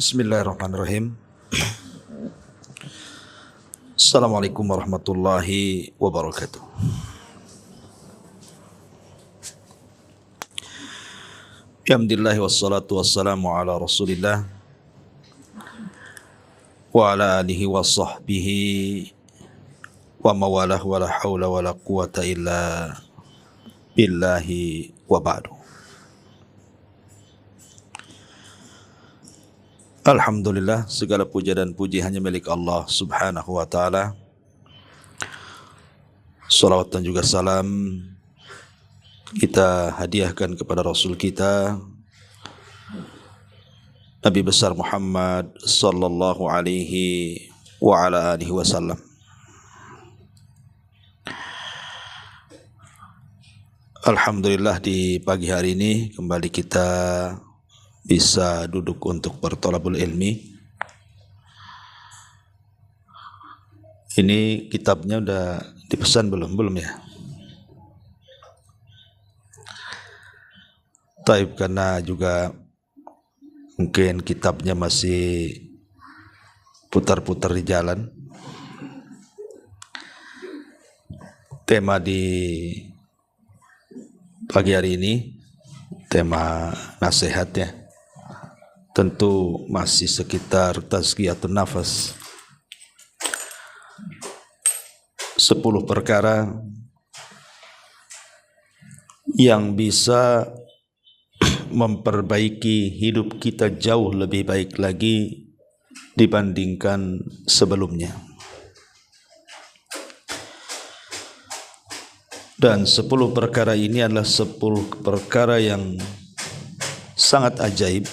Bismillahirrahmanirrahim. Assalamualaikum warahmatullahi wabarakatuh. Alhamdulillah wassalatu wassalamu ala Rasulillah wa ala alihi wa sahbihi wa mawalah wa la hawla wa la quwata illa billahi wa ba'du. Alhamdulillah, segala puja dan puji hanya milik Allah subhanahu wa ta'ala. Salawat dan juga salam kita hadiahkan kepada Rasul kita Nabi besar Muhammad sallallahu alaihi wa ala alihi wasallam. Alhamdulillah, di pagi hari ini kembali kita bisa duduk untuk bertolabul ilmi. Ini kitabnya udah dipesan belum ya? Taib, karena juga mungkin kitabnya masih putar-putar di jalan. Tema di pagi hari ini, tema nasihatnya tentu masih sekitar tazkiyatun nafas. 10 perkara yang bisa memperbaiki hidup kita jauh lebih baik lagi dibandingkan sebelumnya. Dan 10 perkara ini adalah 10 perkara yang sangat ajaib.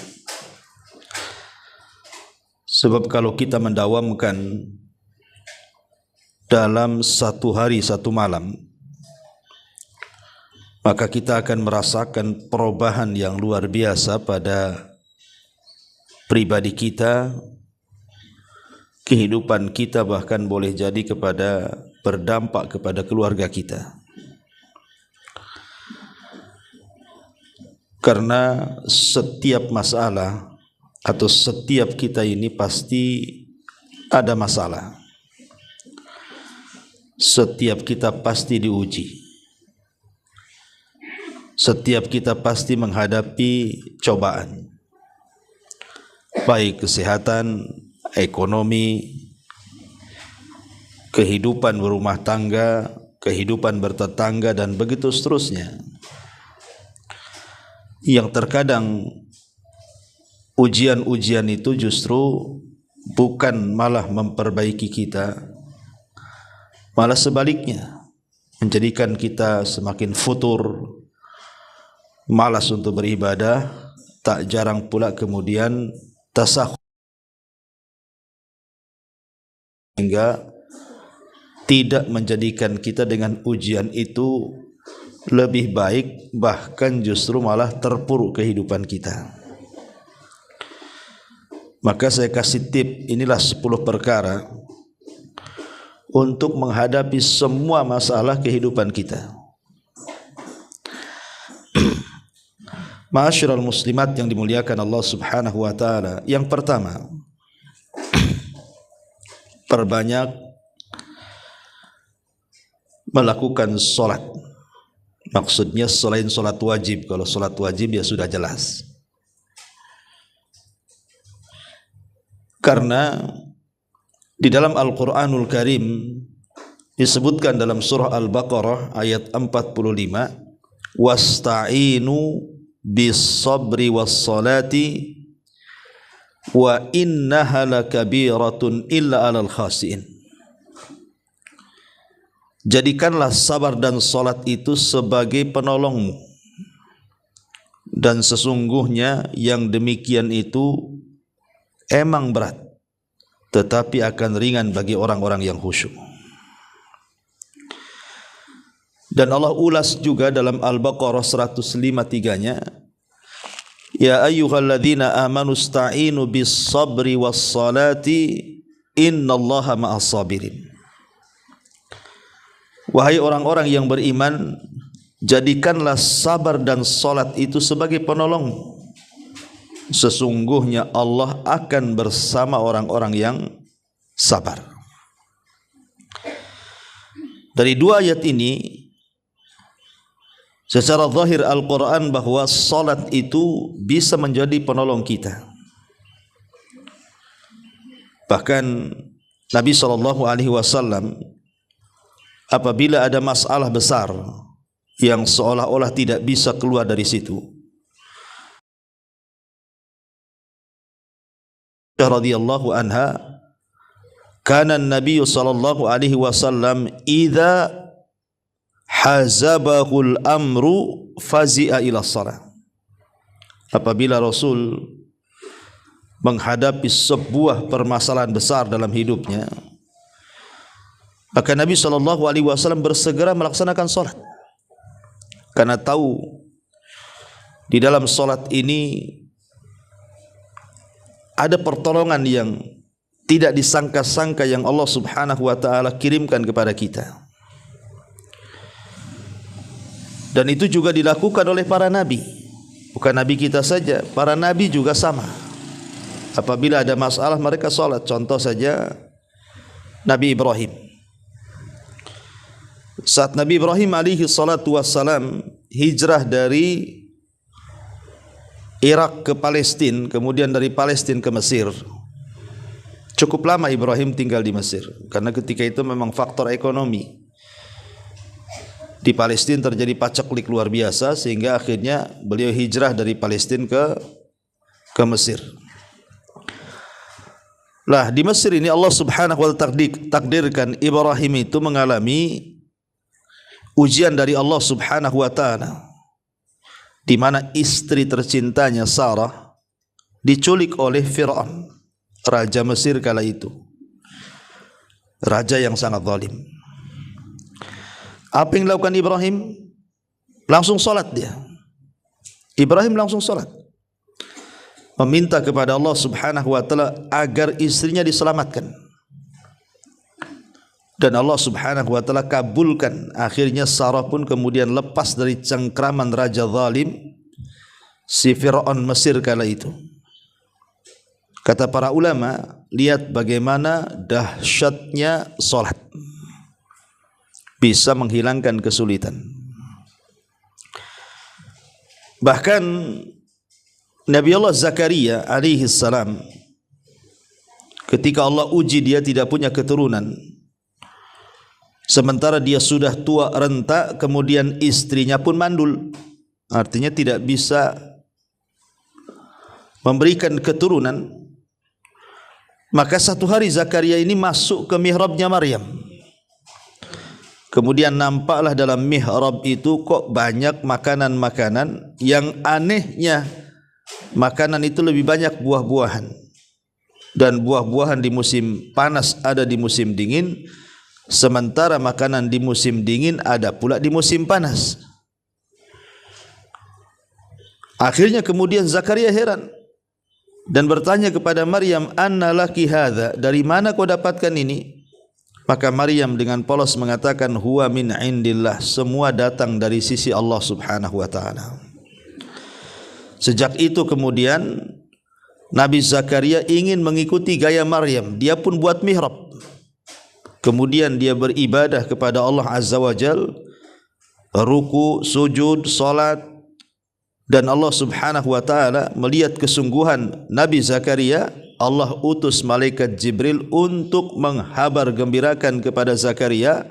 Sebab kalau kita mendawamkan dalam satu hari satu malam, maka kita akan merasakan perubahan yang luar biasa pada pribadi kita, kehidupan kita, bahkan boleh jadi berdampak kepada keluarga kita. Karena setiap masalah atau setiap kita ini pasti ada masalah. Setiap kita pasti diuji. Setiap kita pasti menghadapi cobaan. Baik kesehatan, ekonomi, kehidupan berumah tangga, kehidupan bertetangga, dan begitu seterusnya. Yang terkadang ujian-ujian itu justru bukan malah memperbaiki kita, malah sebaliknya menjadikan kita semakin futur, malas untuk beribadah. Tak jarang pula kemudian tasahuf, hingga tidak menjadikan kita dengan ujian itu lebih baik, bahkan justru malah terpuruk kehidupan kita. Maka saya kasih tip, inilah 10 perkara untuk menghadapi semua masalah kehidupan kita. Ma'asyiral muslimat yang dimuliakan Allah subhanahu wa ta'ala. Yang pertama, perbanyak melakukan sholat. Maksudnya selain sholat wajib. Kalau sholat wajib ya sudah jelas. Karena di dalam Al-Quranul Karim disebutkan dalam surah Al-Baqarah ayat 45, wasta'inu bis-sabri was-salati wa innaha lakabiratun illa 'alal khasiin. Jadikanlah sabar dan salat itu sebagai penolongmu, dan sesungguhnya yang demikian itu emang berat, tetapi akan ringan bagi orang-orang yang khusyuk. Dan Allah ulas juga dalam Al-Baqarah 105:3-nya, ya ayyuhalladzina amanu sta'inu bis-sabri was-salati innallaha ma'as sabirin. Wahai orang-orang yang beriman, jadikanlah sabar dan salat itu sebagai penolongmu. sesungguhnya Allah akan bersama orang-orang yang sabar. Dari dua ayat ini secara zahir Al-Quran bahwa salat itu bisa menjadi penolong kita. Bahkan Nabi SAW apabila ada masalah besar yang seolah-olah tidak bisa keluar dari situ, radhiyallahu anha, kana Nabi SAW idza hazabahul amru fazi'a ila shalah. Apabila Rasul menghadapi sebuah permasalahan besar dalam hidupnya, maka Nabi SAW bersegera melaksanakan salat, karena tahu di dalam salat ini ada pertolongan yang tidak disangka-sangka yang Allah Subhanahu wa taala kirimkan kepada kita. Dan itu juga dilakukan oleh para nabi. Bukan nabi kita saja, para nabi juga sama. Apabila ada masalah mereka salat. Contoh saja Nabi Ibrahim. Saat Nabi Ibrahim alaihi salatu wassalam hijrah dari Irak ke Palestina, kemudian dari Palestina ke Mesir. Cukup lama Ibrahim tinggal di Mesir, karena ketika itu memang faktor ekonomi. Di Palestina terjadi paceklik luar biasa, sehingga akhirnya beliau hijrah dari Palestina ke Mesir. Lah di Mesir ini Allah Subhanahu wa taala takdirkan Ibrahim itu mengalami ujian dari Allah Subhanahu wa taala, di mana istri tercintanya Sarah diculik oleh Fir'aun, raja Mesir kala itu, raja yang sangat zalim. Apa yang dilakukan Ibrahim? Langsung salat dia. Ibrahim langsung salat, meminta kepada Allah Subhanahu wa taala agar istrinya diselamatkan. Dan Allah Subhanahu wa taala kabulkan. Akhirnya Sarah pun kemudian lepas dari cengkraman raja zalim si Fir'aun Mesir kala itu. Kata para ulama, lihat bagaimana dahsyatnya salat bisa menghilangkan kesulitan. Bahkan Nabi Allah Zakaria alaihi salam, ketika Allah uji dia tidak punya keturunan, sementara dia sudah tua renta, kemudian istrinya pun mandul, artinya tidak bisa memberikan keturunan. Maka satu hari Zakaria ini masuk ke mihrabnya Maryam. Kemudian nampaklah dalam mihrab itu kok banyak makanan-makanan, yang anehnya makanan itu lebih banyak buah-buahan. Dan buah-buahan di musim panas ada di musim dingin, sementara makanan di musim dingin ada pula di musim panas. Akhirnya kemudian Zakaria heran dan bertanya kepada Maryam, "Anna laki hadza?" Dari mana kau dapatkan ini? Maka Maryam dengan polos mengatakan, "Huwa min indillah." Semua datang dari sisi Allah Subhanahu wa taala. Sejak itu kemudian Nabi Zakaria ingin mengikuti gaya Maryam. Dia pun buat mihrab. Kemudian dia beribadah kepada Allah Azza wa Jal, ruku, sujud, salat. Dan Allah Subhanahu wa taala melihat kesungguhan Nabi Zakaria, Allah utus malaikat Jibril untuk menghabar gembirakan kepada Zakaria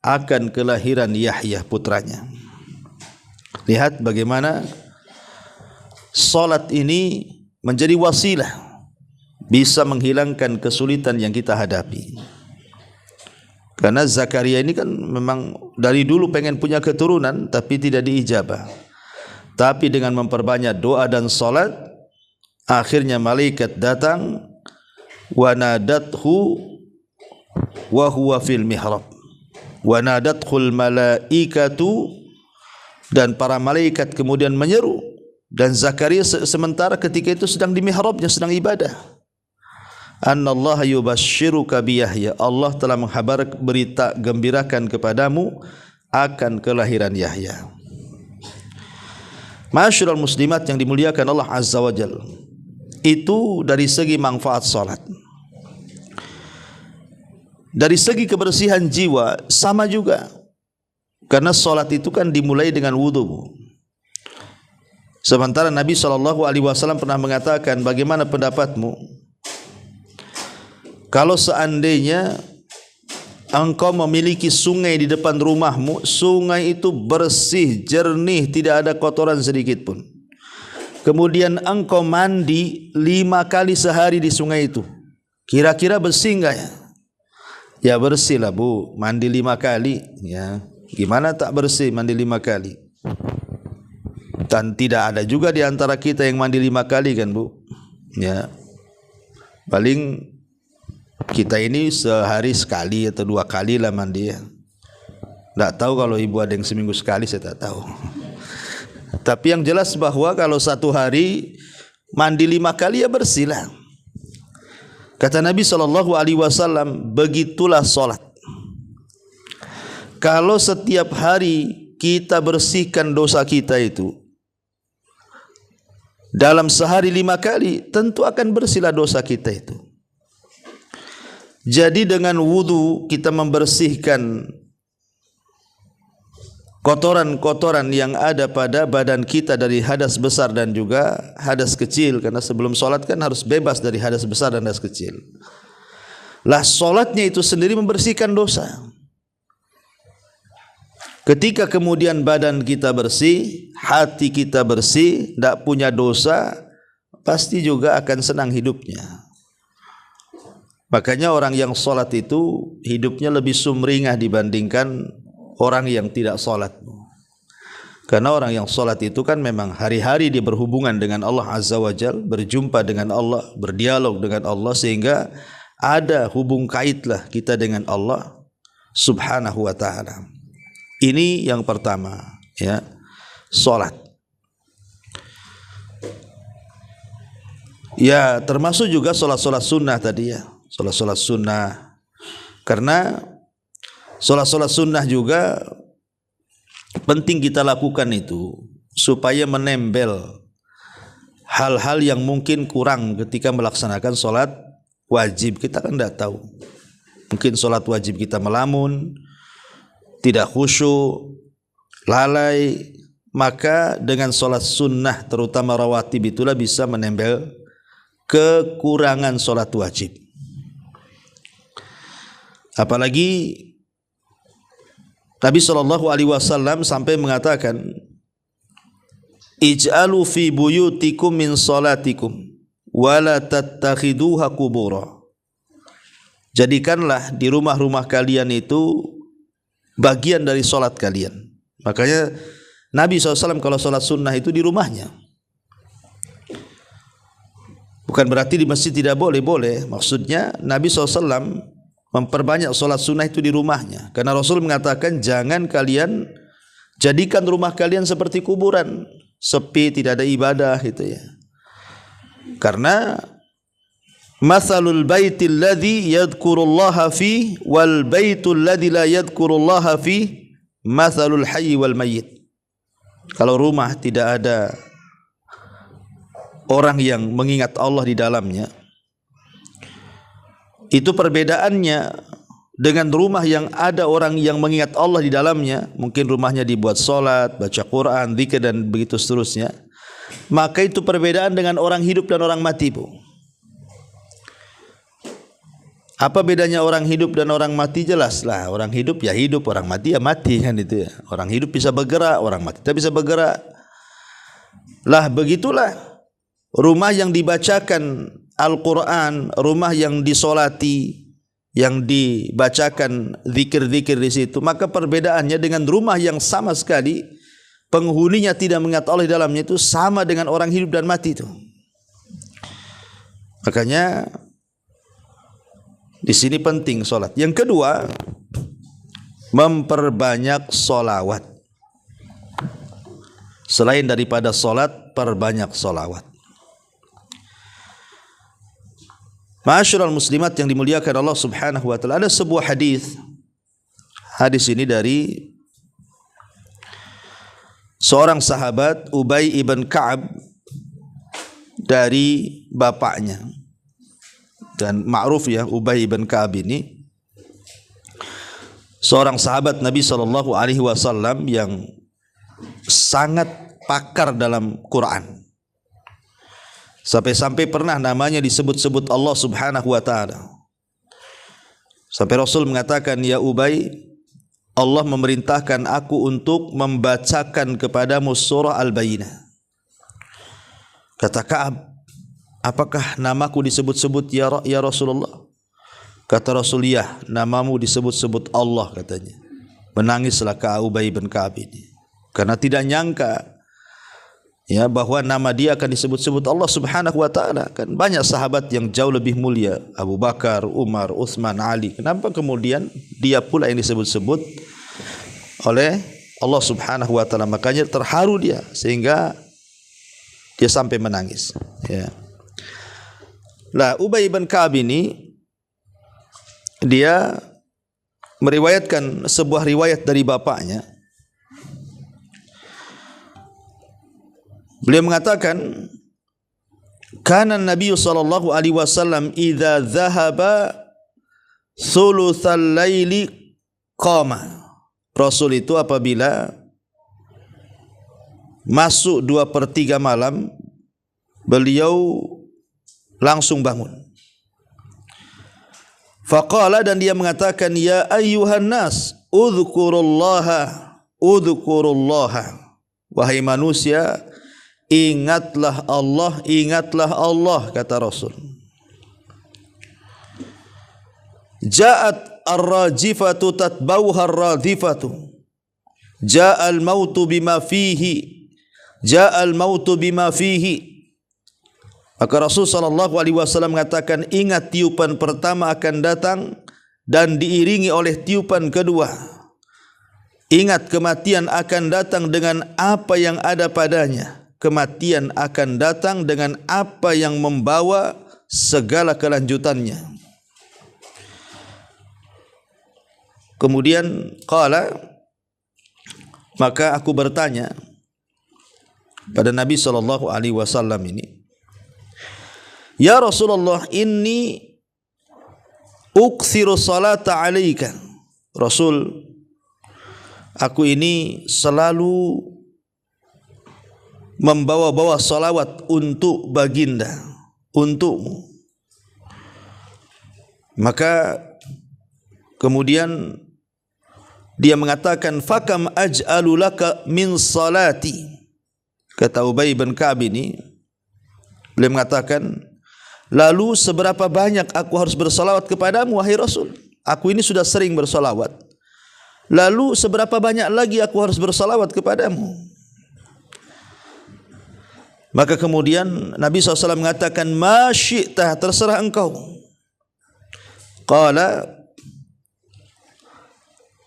akan kelahiran Yahya putranya. Lihat bagaimana salat ini menjadi wasilah bisa menghilangkan kesulitan yang kita hadapi. Karena Zakaria ini kan memang dari dulu pengen punya keturunan tapi tidak diijabah. Tapi dengan memperbanyak doa dan salat, akhirnya malaikat datang, wa nadathu wa huwa fil mihrab. Wa nadathul malaikatu, dan para malaikat kemudian menyeru, dan Zakaria sementara ketika itu sedang di mihrabnya, sedang ibadah. Annallaha yubashshiruka bi Yahya, Allah telah menghabar berita gembirakan kepadamu akan kelahiran Yahya. Ma'asyiral muslimat yang dimuliakan Allah Azza wa Jalla, Itu dari segi manfaat salat. Dari segi kebersihan jiwa sama juga. Karena salat itu kan dimulai dengan wudu. Sementara Nabi SAW pernah mengatakan, bagaimana pendapatmu kalau seandainya engkau memiliki sungai di depan rumahmu, sungai itu bersih, jernih, tidak ada kotoran sedikit pun. Kemudian engkau mandi 5 kali sehari di sungai itu, kira-kira bersih enggak ya? Ya bersih lah bu, mandi 5 kali ya. Gimana tak bersih mandi 5 kali? Dan tidak ada juga di antara kita yang mandi 5 kali kan bu? Ya, paling kita ini sehari sekali atau 2 kali lah mandi ya. Tak tahu kalau ibu ada yang seminggu sekali, saya tak tahu. Tapi yang jelas bahwa kalau 1 hari mandi 5 kali ya bersih lah. Kata Nabi SAW, begitulah solat. Kalau setiap hari kita bersihkan dosa kita itu, dalam sehari 5 kali, tentu akan bersihlah dosa kita itu. Jadi dengan wudu kita membersihkan kotoran-kotoran yang ada pada badan kita dari hadas besar dan juga hadas kecil. Karena sebelum solat kan harus bebas dari hadas besar dan hadas kecil. Lah solatnya itu sendiri membersihkan dosa. Ketika kemudian badan kita bersih, hati kita bersih, tidak punya dosa, pasti juga akan senang hidupnya. Makanya orang yang solat itu hidupnya lebih sumringah dibandingkan orang yang tidak solat. Karena orang yang solat itu kan memang hari-hari dia berhubungan dengan Allah Azza wa Jal, berjumpa dengan Allah, berdialog dengan Allah, sehingga ada hubung kaitlah kita dengan Allah Subhanahu wa ta'ala. Ini yang pertama ya, solat. Ya termasuk juga solat-solat sunnah tadi ya, solat-solat sunnah. Karena solat-solat sunnah juga penting kita lakukan itu supaya menembel hal-hal yang mungkin kurang ketika melaksanakan solat wajib. Kita kan tidak tahu, mungkin solat wajib kita melamun, tidak khusyuk, lalai, maka dengan solat sunnah terutama rawatib itulah bisa menembel kekurangan solat wajib. Apalagi Nabi SAW sampai mengatakan, ij'alu fi buyutikum min salatikum wala tattakhiduha qubura. Jadikanlah di rumah-rumah kalian itu bagian dari solat kalian. Makanya Nabi SAW kalau solat sunnah itu di rumahnya. Bukan berarti di masjid tidak boleh, boleh. Maksudnya Nabi SAW memperbanyak solat sunnah itu di rumahnya. Karena Rasul mengatakan jangan kalian jadikan rumah kalian seperti kuburan, sepi, tidak ada ibadah gitu ya. Karena mathalul baitil ladzi yadhkurullaha fi wal baitul ladzi la yadhkurullaha fi mathalul hayy wal mayyit. Kalau rumah tidak ada orang yang mengingat Allah di dalamnya, itu perbedaannya dengan rumah yang ada orang yang mengingat Allah di dalamnya. Mungkin rumahnya dibuat solat, baca Quran, zikir dan begitu seterusnya. Maka itu perbedaan dengan orang hidup dan orang mati, Bu. Apa bedanya orang hidup dan orang mati? Jelas lah, orang hidup ya hidup, orang mati ya mati kan itu ya. Orang hidup bisa bergerak, orang mati tidak bisa bergerak. Lah begitulah rumah yang dibacakan Al-Quran, rumah yang disolati, yang dibacakan zikir-zikir di situ, maka perbedaannya dengan rumah yang sama sekali penghuninya tidak mengingat Allah di dalamnya itu sama dengan orang hidup dan mati itu. Makanya di sini penting solat. Yang kedua, memperbanyak solawat. Selain daripada solat, perbanyak solawat. Ma'asyiral muslimat yang dimuliakan Allah Subhanahu wa taala, ada sebuah hadis. Hadis ini dari seorang sahabat Ubay ibn Ka'ab dari bapaknya. Dan ma'ruf ya, Ubay bin Ka'ab ini seorang sahabat Nabi SAW yang sangat pakar dalam Quran. Sampai-sampai pernah namanya disebut-sebut Allah Subhanahu wa taala. Sampai Rasul mengatakan, "Ya Ubay, Allah memerintahkan aku untuk membacakan kepadamu surah Al-Bayyinah." Kata Ka'ab, "Apakah namaku disebut-sebut ya Rasulullah?" Kata Rasul, "Ya, namamu disebut-sebut Allah," katanya. Menangislah Ubay bin Ka'ab ini karena tidak nyangka ya bahwa nama dia akan disebut-sebut Allah Subhanahu wa taala. Kan banyak sahabat yang jauh lebih mulia, Abu Bakar, Umar, Utsman, Ali. Kenapa kemudian dia pula yang disebut-sebut oleh Allah Subhanahu wa taala? Makanya terharu dia sehingga dia sampai menangis, ya. Lah Ubay bin Ka'ab ini dia meriwayatkan sebuah riwayat dari bapaknya. Beliau mengatakan, "Kana Nabi sallallahu alaihi wasallam idza dhahaba thulutsal laili qama." Rasul itu apabila masuk 2/3 malam, beliau langsung bangun. Faqala, dan dia mengatakan, "Ya ayyuhan nas, udhkurullaha, udhkurullaha." Wahai manusia, ingatlah Allah, ingatlah Allah, kata Rasul. Ja'at ar-rajifatu tatbauha ar-radifatu. Ja'al mautu bima fihi. Ja'al mautu bima fihi. Maka Rasul sallallahu alaihi wasallam mengatakan, ingat tiupan pertama akan datang dan diiringi oleh tiupan kedua. Ingat kematian akan datang dengan apa yang ada padanya. Kematian akan datang dengan apa yang membawa segala kelanjutannya. Kemudian qala, maka aku bertanya pada Nabi sallallahu alaihi wasallam ini, "Ya Rasulullah, inni ukthiru salata alaika." Rasul, aku ini selalu membawa-bawa salawat untuk baginda, untukmu. Maka kemudian dia mengatakan, "Fakam aj'alu laka min salati." Kata Ubay bin Ka'ab ini, beliau mengatakan, lalu seberapa banyak aku harus bersalawat kepadamu wahai Rasul? Aku ini sudah sering bersalawat. Lalu seberapa banyak lagi aku harus bersalawat kepadamu? Maka kemudian Nabi SAW mengatakan, "Ma syi'tah, terserah engkau." Qala,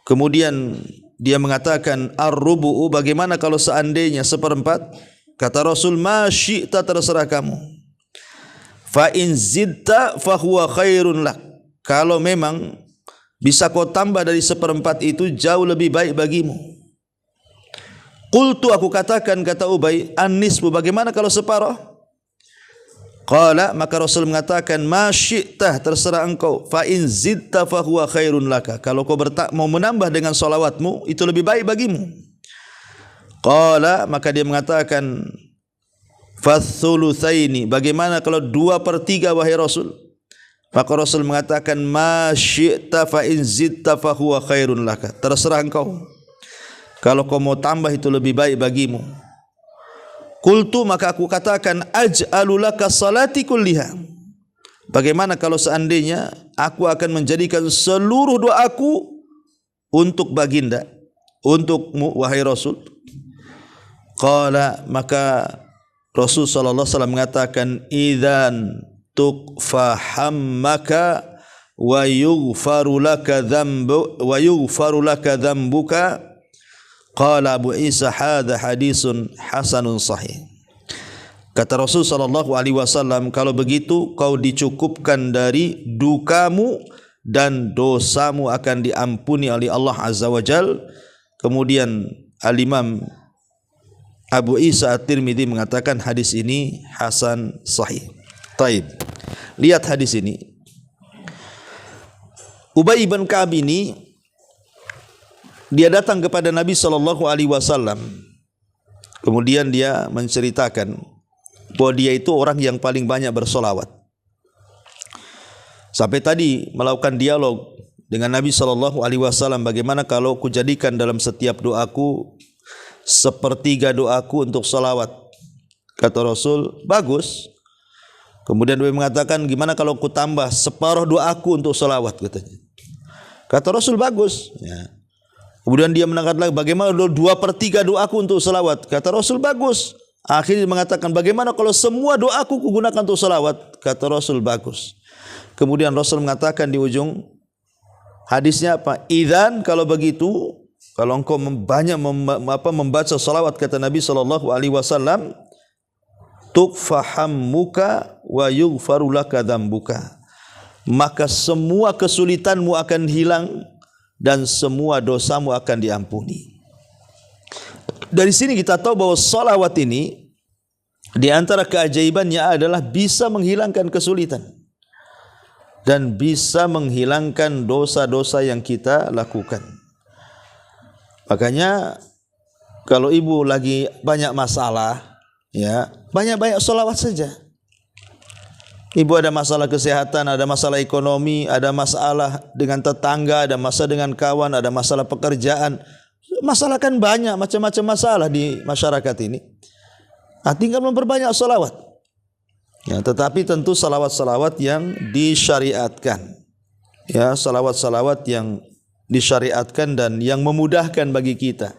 kemudian dia mengatakan, "Ar-rubu'u, bagaimana kalau seandainya seperempat?" Kata Rasul, "Ma syi'tah, terserah kamu. Fa in zidta fa huwa khairun lak." Kalau memang bisa kau tambah dari seperempat itu, jauh lebih baik bagimu. Qultu, aku katakan, kata Ubay, "An-nisfu, bagaimana kalau separuh?" Qala, maka Rasul mengatakan, "Ma syi'tah, terserah engkau. Fa in zidta fa huwa khairun laka." Kalau kau mau menambah dengan salawatmu, itu lebih baik bagimu. Qala, maka dia mengatakan, "Fathulutsaini, bagaimana kalau 2/3 wahai Rasul?" Maka Rasul mengatakan, "Ma syi'ta fa in zidta fa huwa khairun laka." Terserah engkau. Kalau kau mau tambah itu lebih baik bagimu. Qultu, maka aku katakan, "Aj'alu laka salati kulliha." Bagaimana kalau seandainya aku akan menjadikan seluruh doaku untuk baginda, untukmu wahai Rasul? Qala, maka Rasul sallallahu alaihi wasallam mengatakan, "Idzan tukfa hammaka wa yughfaru laka dhanbuka." Qala Abu Isa, "Hadza hadisun hasanun sahih." Kata Rasul sallallahu alaihi wasallam, kalau begitu kau dicukupkan dari dukamu dan dosamu akan diampuni oleh Allah Azza wa Jal. Kemudian Al-Imam Abu Isa At-Tirmidzi mengatakan hadis ini hasan sahih. Taib. Lihat hadis ini. Ubay bin Ka'ab ini dia datang kepada Nabi SAW. Kemudian dia menceritakan bahwa dia itu orang yang paling banyak bersolawat. Sampai tadi melakukan dialog dengan Nabi SAW, bagaimana kalau kujadikan dalam setiap doaku sepertiga doaku untuk salawat. Kata Rasul, bagus. Kemudian dia mengatakan, gimana kalau ku tambah separuh doaku untuk salawat, katanya. Kata Rasul, bagus. Ya. Kemudian dia mengatakan lagi, bagaimana 2/3 doaku untuk salawat. Kata Rasul, bagus. Akhirnya mengatakan, bagaimana kalau semua doaku kugunakan untuk salawat. Kata Rasul, bagus. Kemudian Rasul mengatakan di ujung hadisnya apa? Idzan, kalau begitu, kalau engkau banyak membaca salawat, kata Nabi SAW, tukfahammuka wa yughfaru laka dzambuka, maka semua kesulitanmu akan hilang dan semua dosamu akan diampuni. Dari sini kita tahu bahwa salawat ini di antara keajaibannya adalah bisa menghilangkan kesulitan dan bisa menghilangkan dosa-dosa yang kita lakukan. Makanya kalau ibu lagi banyak masalah, ya banyak-banyak sholawat saja. Ibu ada masalah kesehatan, ada masalah ekonomi, ada masalah dengan tetangga, ada masalah dengan kawan, ada masalah pekerjaan. Masalah kan banyak, macam-macam masalah di masyarakat ini. Tinggal memperbanyak sholawat. Ya, tetapi tentu salawat-salawat yang disyariatkan. Ya, salawat-salawat yang disyariatkan dan yang memudahkan bagi kita.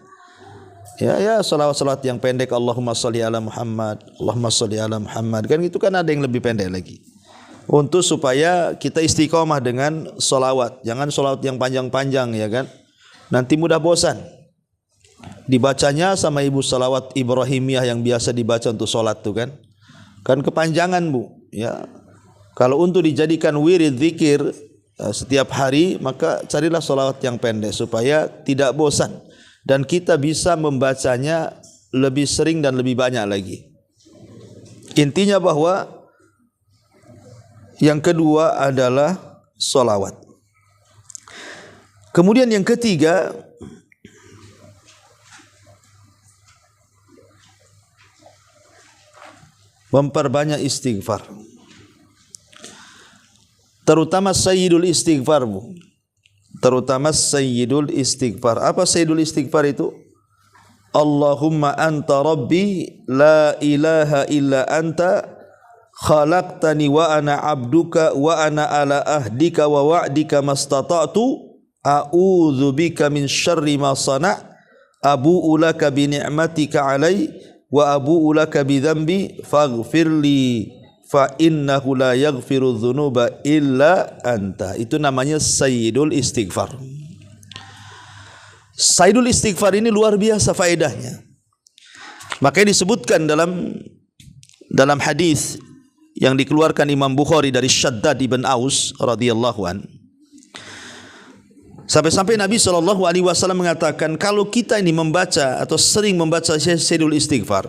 Ya salawat-salawat yang pendek, Allahumma sholli ala Muhammad, Allahumma sholli ala Muhammad. Kan itu kan ada yang lebih pendek lagi. Untuk supaya kita istiqomah dengan salawat. Jangan salawat yang panjang-panjang, ya kan. Nanti mudah bosan. Dibacanya sama ibu salawat Ibrahimiyah yang biasa dibaca untuk salat tuh kan. Kan kepanjangan, Bu, ya. Kalau untuk dijadikan wirid zikir setiap hari, maka carilah salawat yang pendek supaya tidak bosan dan kita bisa membacanya lebih sering dan lebih banyak lagi. Intinya bahwa yang kedua adalah salawat. Kemudian yang ketiga, memperbanyak istighfar. Terutama sayyidul istighfar, Bu. Terutama sayyidul istighfar. Apa sayyidul istighfar itu? Allahumma anta rabbi la ilaha illa anta khalaqtani wa ana abduka wa ana ala ahdika wa wa'dika mastata'tu a'udzu bika min syarri ma sana' abu'u laka bi ni'matika 'alai wa abu'u laka bi dzambi faghfirli fa innahu la yaghfiru dzunuba illa anta. Itu namanya sayyidul istighfar. Sayyidul istighfar ini luar biasa faedahnya. Makanya disebutkan dalam hadis yang dikeluarkan Imam Bukhari dari Shaddad ibn Aus radhiyallahu an. Sampai-sampai Nabi SAW mengatakan, kalau kita ini membaca atau sering membaca sayyidul istighfar,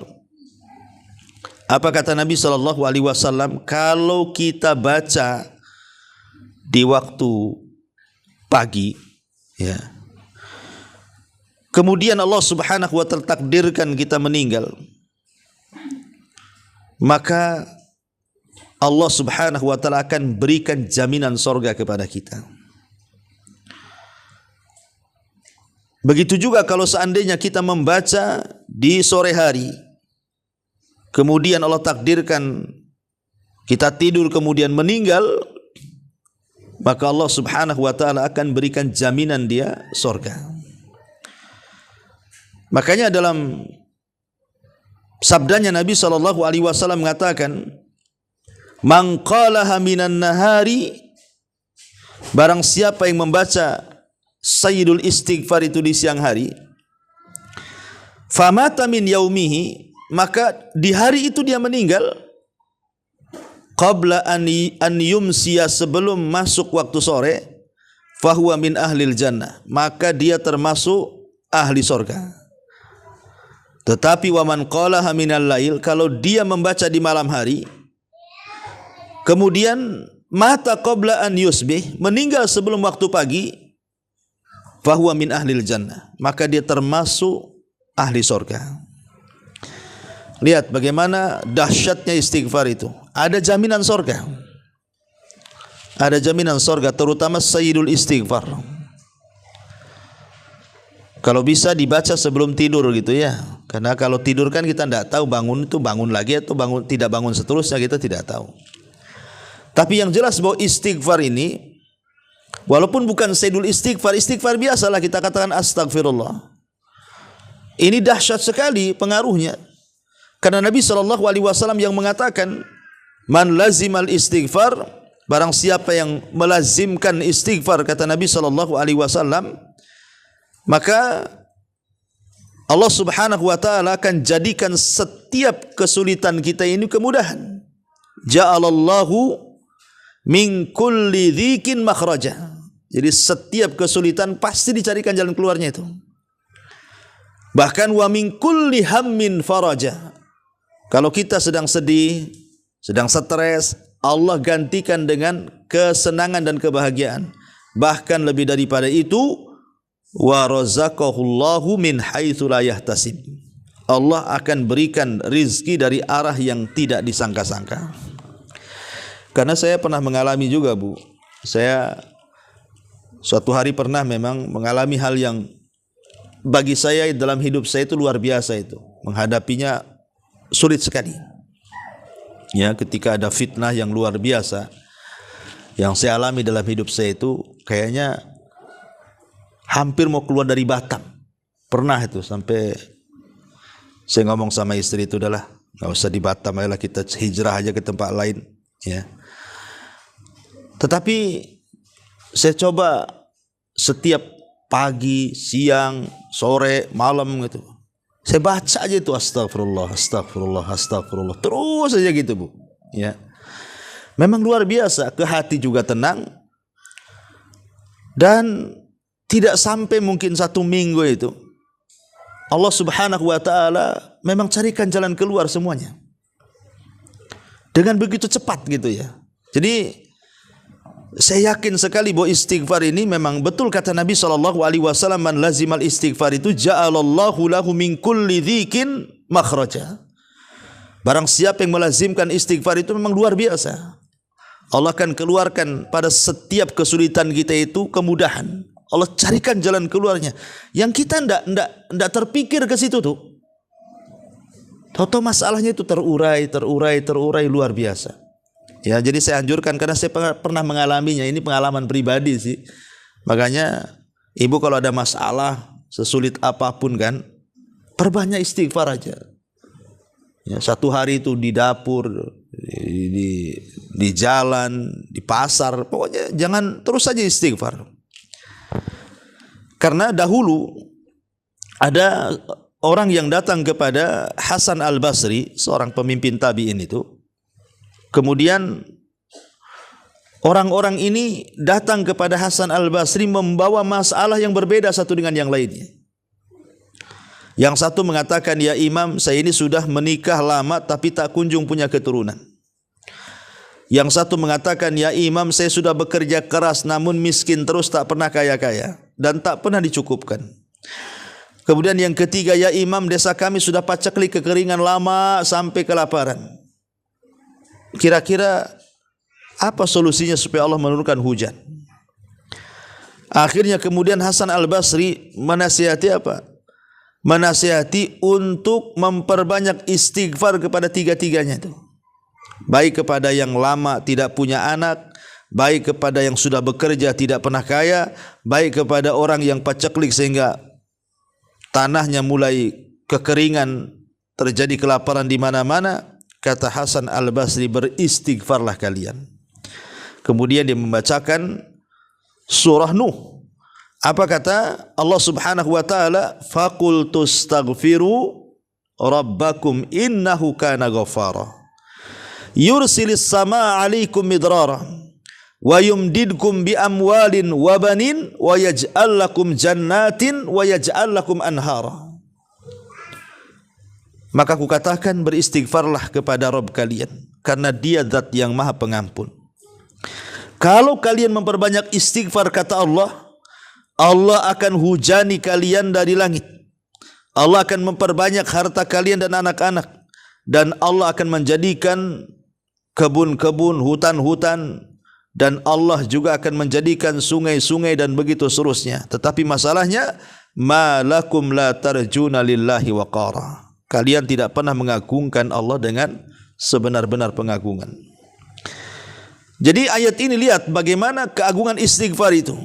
apa kata Nabi SAW? Kalau kita baca di waktu pagi, ya, kemudian Allah Subhanahu wa ta'ala takdirkan kita meninggal, maka Allah Subhanahu wa ta'ala akan berikan jaminan sorga kepada kita. Begitu juga kalau seandainya kita membaca di sore hari, kemudian Allah takdirkan kita tidur kemudian meninggal, maka Allah Subhanahu wa ta'ala akan berikan jaminan dia surga. Makanya dalam sabdanya Nabi SAW mengatakan, man qalaha minan nahari, barang siapa yang membaca sayyidul istighfar itu di siang hari, famata min yaumihi, maka di hari itu dia meninggal, qabla an yumsiya, sebelum masuk waktu sore, fahuwa min ahlil jannah, maka dia termasuk ahli surga. Tetapi wa man qalaha minal lail, kalau dia membaca di malam hari kemudian mata qabla an yusbih, meninggal sebelum waktu pagi, fahuwa min ahlil jannah, maka dia termasuk ahli surga. Lihat bagaimana dahsyatnya istighfar itu. Ada jaminan surga. Ada jaminan surga, terutama sayyidul istighfar. Kalau bisa dibaca sebelum tidur gitu ya. Karena kalau tidur kan kita tidak tahu bangun itu bangun lagi atau tidak bangun seterusnya, kita tidak tahu. Tapi yang jelas bahwa istighfar ini, walaupun bukan sayyidul istighfar, istighfar biasalah kita katakan astagfirullah. Ini dahsyat sekali pengaruhnya. Karena Nabi SAW yang mengatakan, man lazimal istighfar, barang siapa yang melazimkan istighfar, kata Nabi SAW, maka Allah Subhanahu wa ta'ala akan jadikan setiap kesulitan kita ini kemudahan. Ja'alallahu min kulli dhikin makhraja. Jadi setiap kesulitan pasti dicarikan jalan keluarnya itu. Bahkan wa min kulli hammin faraja. Kalau kita sedang sedih, sedang stres, Allah gantikan dengan kesenangan dan kebahagiaan. Bahkan lebih daripada itu, wa razaqahullahu min haitsu la yahtasib. Allah akan berikan rizki dari arah yang tidak disangka-sangka. Karena saya pernah mengalami juga, Bu. Saya suatu hari pernah memang mengalami hal yang bagi saya dalam hidup saya itu luar biasa itu. Menghadapinya sulit sekali. Ya, ketika ada fitnah yang luar biasa yang saya alami dalam hidup saya itu, kayaknya hampir mau keluar dari Batam. Pernah itu sampai saya ngomong sama istri itu, udahlah nggak usah di Batam, ayolah kita hijrah aja ke tempat lain. Ya. Tetapi saya coba setiap pagi, siang, sore, malam gitu, saya baca aja itu astagfirullah, astagfirullah, astagfirullah, terus aja gitu, Bu. Ya. Memang luar biasa, ke hati juga tenang. Dan tidak sampai mungkin 1 minggu itu, Allah Subhanahu wa ta'ala memang carikan jalan keluar semuanya. Dengan begitu cepat gitu ya. Jadi saya yakin sekali bahwa istighfar ini memang betul kata Nabi SAW, man lazimal istighfar itu ja'alallahu lahu min kulli dhikin makhraja. Barang siapa yang melazimkan istighfar itu memang luar biasa. Allah akan keluarkan pada setiap kesulitan kita itu kemudahan. Allah carikan jalan keluarnya yang kita ndak terpikir ke situ tuh. Tahu-tahu masalahnya itu terurai luar biasa. Ya, jadi saya anjurkan, karena saya pernah mengalaminya, ini pengalaman pribadi sih. Makanya ibu kalau ada masalah sesulit apapun kan, perbanyak istighfar aja. Ya, 1 hari itu di dapur, di jalan, di pasar, pokoknya jangan terus saja istighfar. Karena dahulu ada orang yang datang kepada Hasan Al-Basri, seorang pemimpin tabi'in itu. Kemudian orang-orang ini datang kepada Hasan Al-Basri membawa masalah yang berbeda satu dengan yang lainnya. Yang satu mengatakan, ya Imam, saya ini sudah menikah lama tapi tak kunjung punya keturunan. Yang satu mengatakan, ya Imam, saya sudah bekerja keras namun miskin terus, tak pernah kaya-kaya dan tak pernah dicukupkan. Kemudian yang ketiga, ya Imam, desa kami sudah paceklik kekeringan lama sampai kelaparan. Kira-kira apa solusinya supaya Allah menurunkan hujan? Akhirnya kemudian Hasan Al-Basri menasihati apa? Menasihati untuk memperbanyak istighfar kepada tiga-tiganya itu. Baik kepada yang lama tidak punya anak, baik kepada yang sudah bekerja tidak pernah kaya, baik kepada orang yang paceklik sehingga tanahnya mulai kekeringan, terjadi kelaparan di mana-mana. Kata Hasan Al-Basri, beristighfarlah kalian. Kemudian dia membacakan surah Nuh. Apa kata Allah Subhanahu wa ta'ala? Faqultu astaghfiru rabbakum innahu kana ghaffara. Yursilis samaa 'alaikum midrara wa yumdidkum bi amwalin wa banin wa yaj'al lakum jannatin wa yaj'al lakum anhara. Maka kukatakan beristighfarlah kepada Rabb kalian, karena Dia zat yang maha pengampun. Kalau kalian memperbanyak istighfar, kata Allah, Allah akan hujani kalian dari langit. Allah akan memperbanyak harta kalian dan anak-anak. Dan Allah akan menjadikan kebun-kebun, hutan-hutan. Dan Allah juga akan menjadikan sungai-sungai dan begitu seterusnya. Tetapi masalahnya, ma lakum la tarjuna lillahi waqara. Kalian tidak pernah mengagungkan Allah dengan sebenar-benar pengagungan. Jadi ayat ini lihat bagaimana keagungan istighfar itu.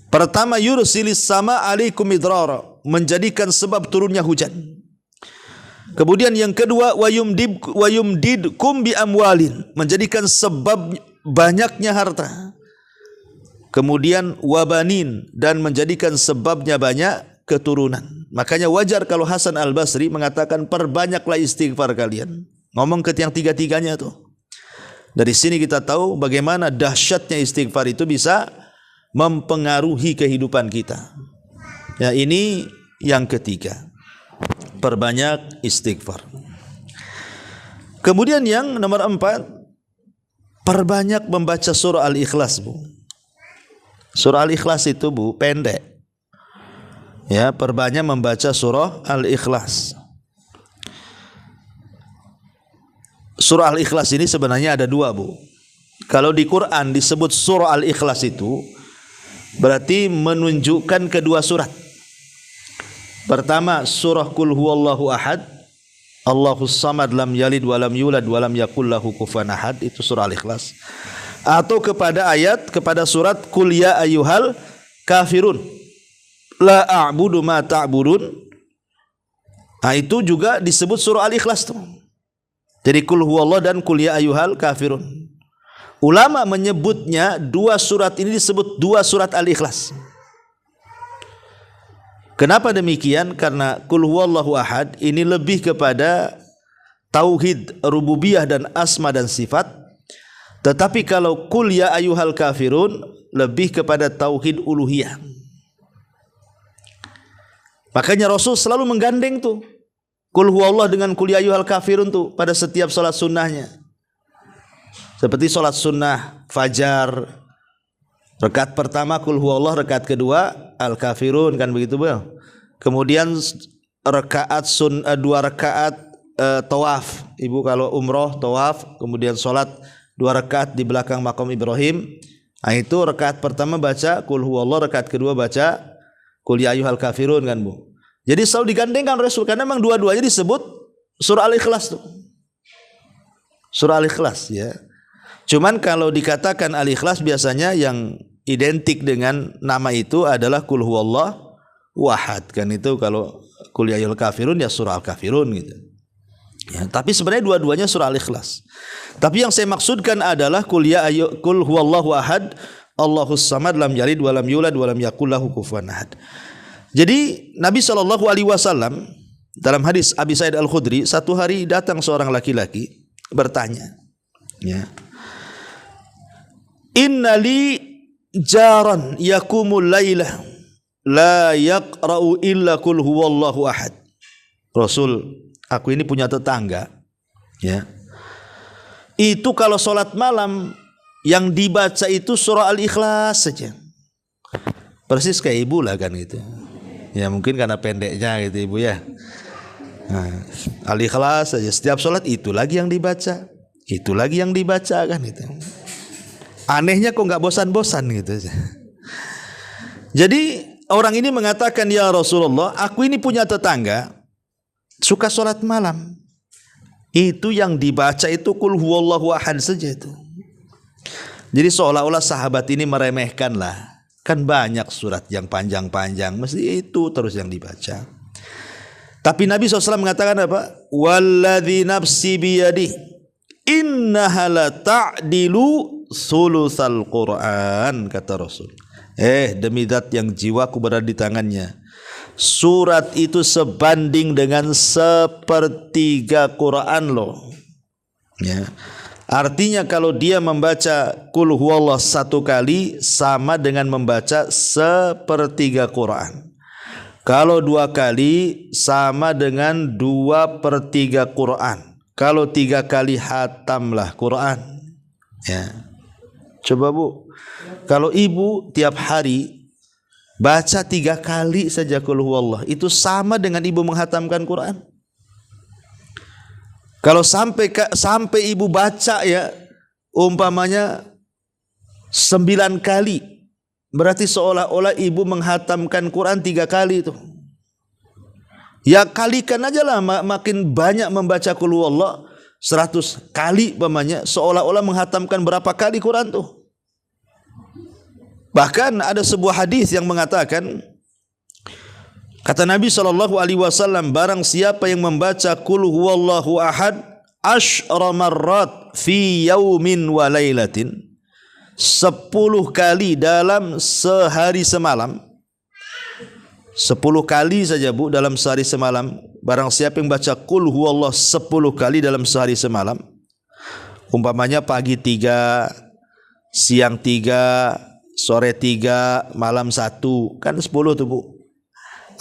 Pertama, yursilis sama alaikum midrara, menjadikan sebab turunnya hujan. Kemudian yang kedua, wayumdidkum bi amwalin, menjadikan sebab banyaknya harta. Kemudian wabanin, dan menjadikan sebabnya banyak keturunan. Makanya wajar kalau Hasan Al-Basri mengatakan perbanyaklah istighfar kalian. Ngomong ke yang tiga-tiganya tuh. Dari sini kita tahu bagaimana dahsyatnya istighfar itu bisa mempengaruhi kehidupan kita. Ya, ini yang ketiga. Perbanyak istighfar. Kemudian yang nomor 4, perbanyak membaca surah Al-Ikhlas, Bu. Surah Al-Ikhlas itu, Bu, pendek. Ya, perbanyak membaca surah Al-Ikhlas. Surah Al-Ikhlas ini sebenarnya ada dua, Bu. Kalau di Quran disebut surah Al-Ikhlas itu berarti menunjukkan kedua surat. Pertama, surah Qul huwallahu ahad, Allahus samad, lam yalid walam yulad walam yakul lahu kufuwan ahad, itu surah Al-Ikhlas. Atau kepada surat Qul ya ayyuhal kafirun, la a'budu ma ta'budun. Nah, itu juga disebut surah Al-Ikhlas tuh. Jadi Qul huwallah dan Qul ya ayyuhal kafirun. Ulama menyebutnya dua surat ini disebut dua surat Al-Ikhlas. Kenapa demikian? Karena Qul huwallahu ahad ini lebih kepada tauhid rububiyah dan asma dan sifat. Tetapi kalau Qul ya ayyuhal kafirun lebih kepada tauhid uluhiyah. Makanya Rasul selalu menggandeng tuh Qul huwallah dengan Qul ya ayyuhal kafirun tuh pada setiap salat sunnahnya. Seperti salat sunnah fajar, rakaat pertama Qul huwallah, rakaat kedua al-kafirun, kan begitu, Bu? Kemudian rakaat dua rakaat tawaf. Ibu kalau umroh tawaf, kemudian salat 2 rakaat di belakang makam Ibrahim. Nah, itu rakaat pertama baca Qul huwallah, rakaat kedua baca Qul ya ayyuhal kafirun, kan, Bu? Jadi selalu digandengkan Rasul karena memang dua-duanya disebut surah Al-Ikhlas tuh. Surah Al-Ikhlas, ya. Cuman kalau dikatakan Al-Ikhlas biasanya yang identik dengan nama itu adalah Qul huwallah wahad, kan, itu kalau Qul ya ayyuhal kafirun ya surah Al-Kafirun gitu. Ya, tapi sebenarnya dua-duanya surah Al-Ikhlas. Tapi yang saya maksudkan adalah Qul huwallahu ahad, Allahus samad, lam yalid walam yulad walam yakul lahu kufuwan ahad. Jadi Nabi SAW dalam hadis Abi Sa'id Al-Khudri, satu hari datang seorang laki-laki bertanya, ya, innali jaran yakumul laylah la yaqra'u illa Qul huwallahu ahad. Rasul, aku ini punya tetangga, ya, itu kalau sholat malam yang dibaca itu surah Al-Ikhlas saja. Persis kayak ibu lah, kan, gitu. Ya mungkin karena pendeknya gitu, Ibu, ya. Nah, Al-Ikhlas saja setiap sholat itu lagi yang dibaca, itu lagi yang dibaca, kan, itu. Anehnya kok nggak bosan-bosan gitu. Jadi orang ini mengatakan, ya Rasulullah, aku ini punya tetangga suka sholat malam, itu yang dibaca itu Qul huwallahu ahad saja itu. Jadi seolah-olah sahabat ini meremehkan lah. Kan banyak surat yang panjang-panjang, mesti itu terus yang dibaca. Tapi Nabi SAW mengatakan apa? Walladzi nafsi biyadi innaha la ta'dilu sulusal Qur'an, kata Rasul. Demi zat yang jiwaku berada di tangannya, surat itu sebanding dengan 1/3 Quran loh. Ya. Artinya kalau dia membaca Qul huwallah 1 kali sama dengan membaca 1/3 Quran. Kalau 2 kali sama dengan 2/3 Quran. Kalau 3 kali hatamlah Quran. Ya. Coba Bu, kalau ibu tiap hari baca 3 kali saja qul huwallah, itu sama dengan ibu menghatamkan Quran. Kalau sampai ibu baca ya umpamanya 9 kali, berarti seolah-olah ibu menghatamkan Quran 3 kali itu. Ya kalikan aja lah, makin banyak membaca qul huwallah 100 kali umpamanya, seolah-olah menghatamkan berapa kali Quran tuh. Bahkan ada sebuah hadis yang mengatakan, kata Nabi SAW, barang siapa yang membaca qul huwallahu ahad 10 marrat fi yaumin wa lailatin, 10 kali dalam sehari semalam, 10 kali saja Bu dalam sehari semalam. Barang siapa yang baca qul huwallah 10 kali dalam sehari semalam, umpamanya pagi 3, siang 3, sore 3, malam 1, kan 10 tuh Bu.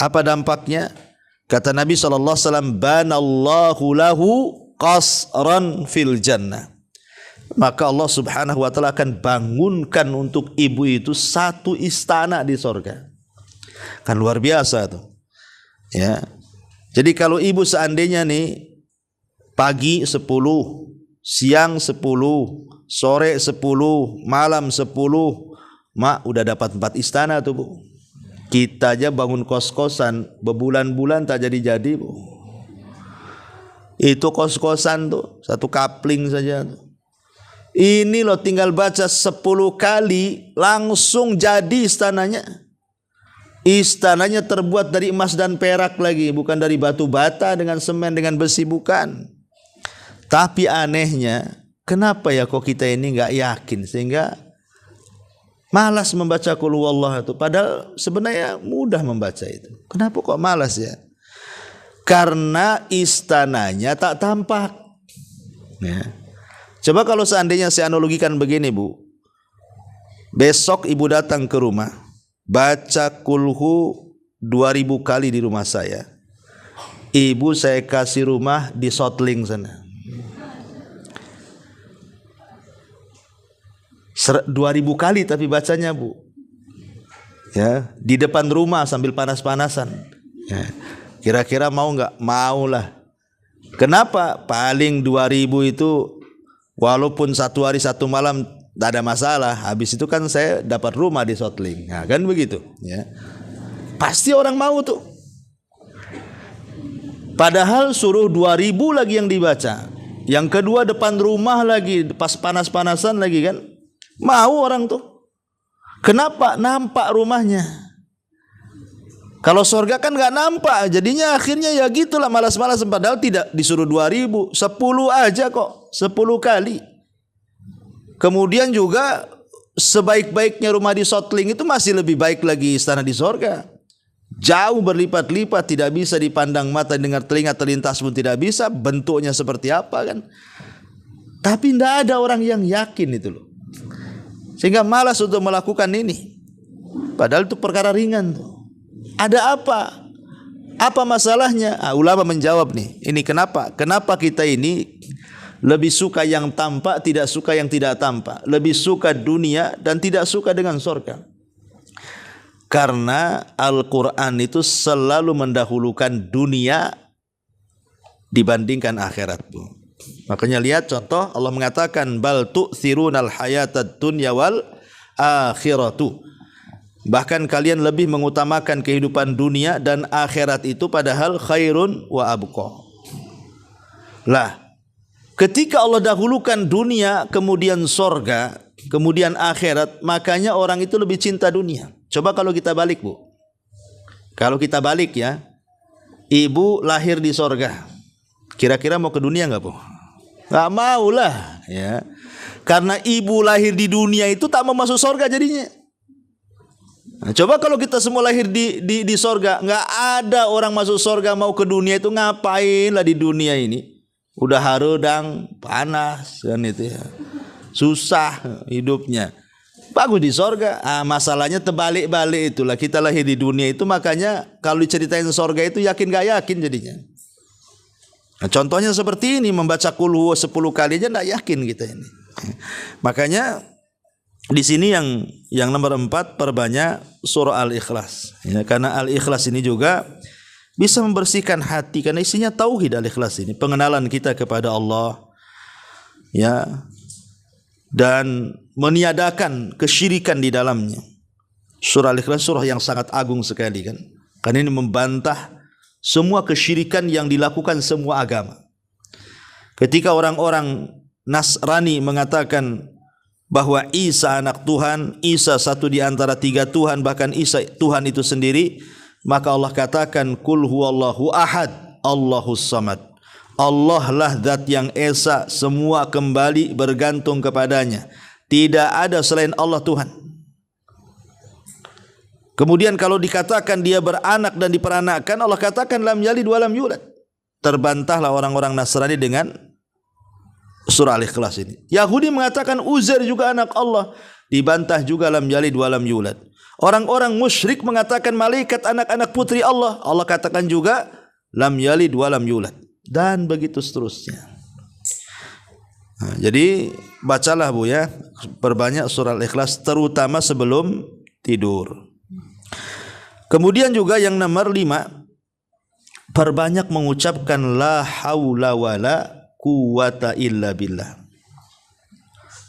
Apa dampaknya? Kata Nabi SAW, banallahu lahu qasran fil jannah. Maka Allah Subhanahu wa taala akan bangunkan untuk ibu itu 1 istana di sorga. Kan luar biasa tuh. Ya. Jadi kalau ibu seandainya nih pagi 10, siang 10, sore 10, malam 10, mak udah dapat 4 istana tuh Bu. Kita aja bangun kos-kosan berbulan-bulan tak jadi-jadi Bu. Itu kos-kosan tuh 1 kapling saja tuh. Ini loh tinggal baca 10 kali langsung jadi istananya. Istananya terbuat dari emas dan perak lagi, bukan dari batu bata dengan semen dengan besi, bukan. Tapi anehnya, kenapa ya kok kita ini nggak yakin sehingga malas membaca qul huwallah itu, padahal sebenarnya mudah membaca itu. Kenapa kok malas ya? Karena istananya tak tampak. Ya. Coba kalau seandainya saya analogikan begini Bu, besok ibu datang ke rumah, baca kulhu 2000 kali di rumah saya. Ibu saya kasih rumah di Sotling sana. 2000 kali tapi bacanya Bu. Ya, di depan rumah sambil panas-panasan. Ya. Kira-kira mau nggak? Mau lah. Kenapa? Paling 2000 itu walaupun 1 hari 1 malam tidak ada masalah. Habis itu kan saya dapat rumah di Sotling. Nah, kan begitu. Ya. Pasti orang mau tuh. Padahal suruh 2000 lagi yang dibaca. Yang kedua depan rumah lagi, pas panas-panasan lagi kan. Mau orang tuh. Kenapa? Nampak rumahnya. Kalau surga kan nggak nampak, jadinya akhirnya ya gitulah malas-malas. Padahal tidak disuruh 2000, 10 aja kok, 10 kali. Kemudian juga sebaik-baiknya rumah di Sotling itu masih lebih baik lagi istana di surga. Jauh berlipat-lipat, tidak bisa dipandang mata, dengar telinga, terlintas pun tidak bisa. Bentuknya seperti apa kan? Tapi tidak ada orang yang yakin itu loh. Sehingga malas untuk melakukan ini. Padahal itu perkara ringan tuh. Ada apa? Apa masalahnya? Ulama menjawab nih. Ini kenapa? Kenapa kita ini lebih suka yang tampak, tidak suka yang tidak tampak. Lebih suka dunia dan tidak suka dengan surga. Karena Al-Quran itu selalu mendahulukan dunia dibandingkan akhirat. Makanya lihat contoh, Allah mengatakan bal tu'thirunal hayatad dunya wal akhiratu. Bahkan kalian lebih mengutamakan kehidupan dunia dan akhirat itu, padahal khairun wa abqa. Lah, ketika Allah dahulukan dunia, kemudian sorga, kemudian akhirat, makanya orang itu lebih cinta dunia. Coba kalau kita balik Bu. Kalau kita balik ya, ibu lahir di sorga, kira-kira mau ke dunia nggak Bu? Nggak mau lah ya. Karena ibu lahir di dunia itu tak mau masuk sorga jadinya. Nah, coba kalau kita semua lahir di sorga, nggak ada orang masuk sorga mau ke dunia itu, ngapain lah di dunia ini? Udah harudang, panas kan itu ya, susah hidupnya. bagus di sorga. Masalahnya terbalik-balik itulah, kita lahir di dunia itu, makanya kalau diceritain sorga itu yakin gak yakin jadinya. Nah, contohnya seperti ini, membaca qul huwa 10 kali aja gak yakin kita ini. Makanya di sini yang nomor 4, perbanyak surah Al-Ikhlas. Ya, karena Al-Ikhlas ini juga bisa membersihkan hati, karena isinya tauhid. Al-Ikhlas ini pengenalan kita kepada Allah, ya, dan meniadakan kesyirikan di dalamnya. Surah Al-Ikhlas surah yang sangat agung sekali kan. Karena ini membantah semua kesyirikan yang dilakukan semua agama. Ketika orang-orang Nasrani mengatakan bahwa Isa anak Tuhan, Isa satu di antara 3 Tuhan, bahkan Isa Tuhan itu sendiri, maka Allah katakan qul huwallahu ahad, Allahus samad. Allah lah zat yang esa, semua kembali bergantung kepadanya. Tidak ada selain Allah Tuhan. Kemudian kalau dikatakan dia beranak dan diperanakkan, Allah katakan lam yalid wa lam yulad. Terbantahlah orang-orang Nasrani dengan surah Al-Ikhlas ini. Yahudi mengatakan Uzair juga anak Allah, dibantah juga lam yalid wa lam yulad. Orang-orang musyrik mengatakan malaikat anak-anak putri Allah, Allah katakan juga lam yalid wa lam yulad. Dan begitu seterusnya. Nah, jadi bacalah Bu ya, perbanyak surah Al-Ikhlas terutama sebelum tidur. Kemudian juga yang nomor 5, perbanyak mengucapkan la haula wala quwata illa billah.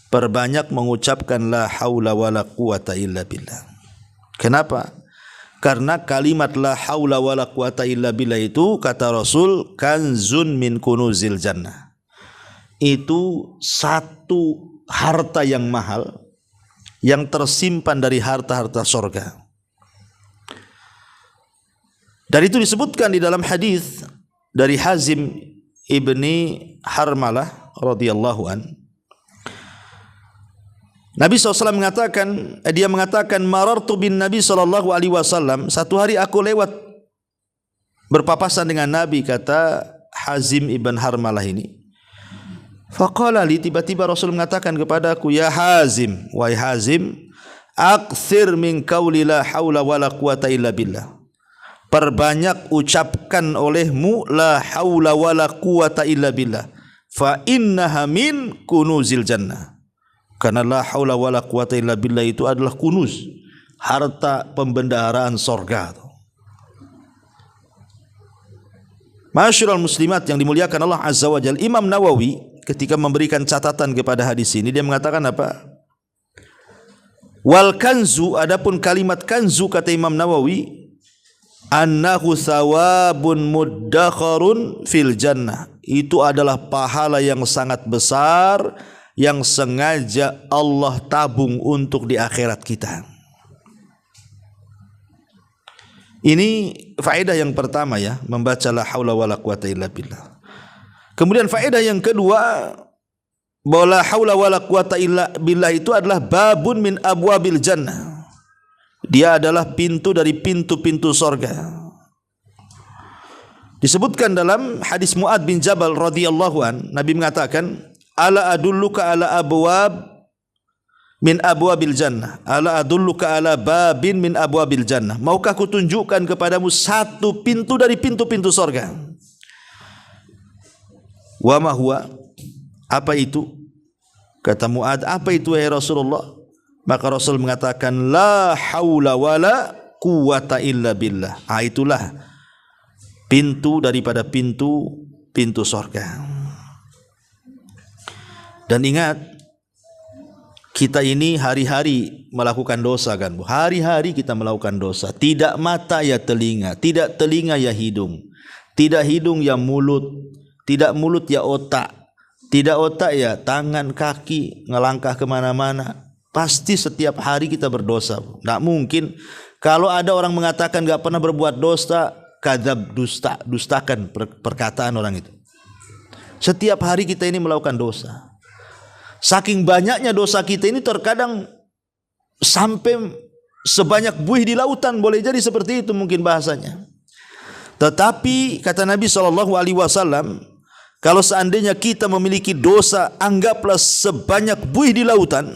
Perbanyak mengucapkan la haula wala quwata illa billah. Kenapa? Karena kalimat la haula wala quwata illa billah itu, kata Rasul, kanzun min kunuzil jannah. Itu satu harta yang mahal yang tersimpan dari harta-harta surga. Dan itu disebutkan di dalam hadis dari Hazim ibni Harmalah radhiyallahu an. Nabi SAW mengatakan, dia mengatakan marartu bin Nabi SAW, satu hari aku lewat berpapasan dengan Nabi, kata Hazim ibn Harmalah ini. Faqala li, tiba-tiba Rasul mengatakan kepadaku, ya Hazim, wahai Hazim, aktsir min qauli la haula wala quwata illa billah. Perbanyak ucapkan olehmu la haula wala quwata illa billah, fa innaha min kunuzil jannah. Karena la haula wala quwata illa billah itu adalah kunuz, harta pembendaharaan sorga. Ma'asyiral muslimat yang dimuliakan Allah Azza wa Jalla, Imam Nawawi ketika memberikan catatan kepada hadis ini, dia mengatakan apa? Wal kanzu, adapun kalimat kanzu, kata Imam Nawawi, annahu thawabun muddakharun fil jannah. Itu adalah pahala yang sangat besar yang sengaja Allah tabung untuk di akhirat kita. Ini faedah yang pertama ya, membaca la haula wala quwata illa billah. Kemudian faedah yang kedua, bahwa la haula wala quwata illa billah itu adalah babun min abwabil jannah. Dia adalah pintu dari pintu-pintu sorga. Disebutkan dalam hadis Mu'ad bin Jabal radhiyallahu an, Nabi mengatakan, ala adulluka ala abwab min abwabil jannah, ala adulluka ala babin min abwabil jannah. Maukah kutunjukkan kepadamu satu pintu dari pintu-pintu sorga? Wa ma huwa, apa itu? Kata Mu'ad, apa itu ya Rasulullah? Maka Rasul mengatakan la haula wala quwata illa billah. Itulah pintu daripada pintu sorga. Dan ingat, kita ini hari-hari melakukan dosa kan, Bu. Hari-hari kita melakukan dosa. Tidak mata ya telinga, tidak telinga ya hidung, tidak hidung ya mulut, tidak mulut ya otak, tidak otak ya tangan, kaki, ngelangkah kemana-mana. Pasti setiap hari kita berdosa, Bu. Nggak mungkin. Kalau ada orang mengatakan nggak pernah berbuat dosa, kadzab, dustakan perkataan orang itu. Setiap hari kita ini melakukan dosa. Saking banyaknya dosa kita ini, terkadang sampai sebanyak buih di lautan, boleh jadi seperti itu mungkin bahasanya. Tetapi kata Nabi SAW, kalau seandainya kita memiliki dosa, anggaplah sebanyak buih di lautan,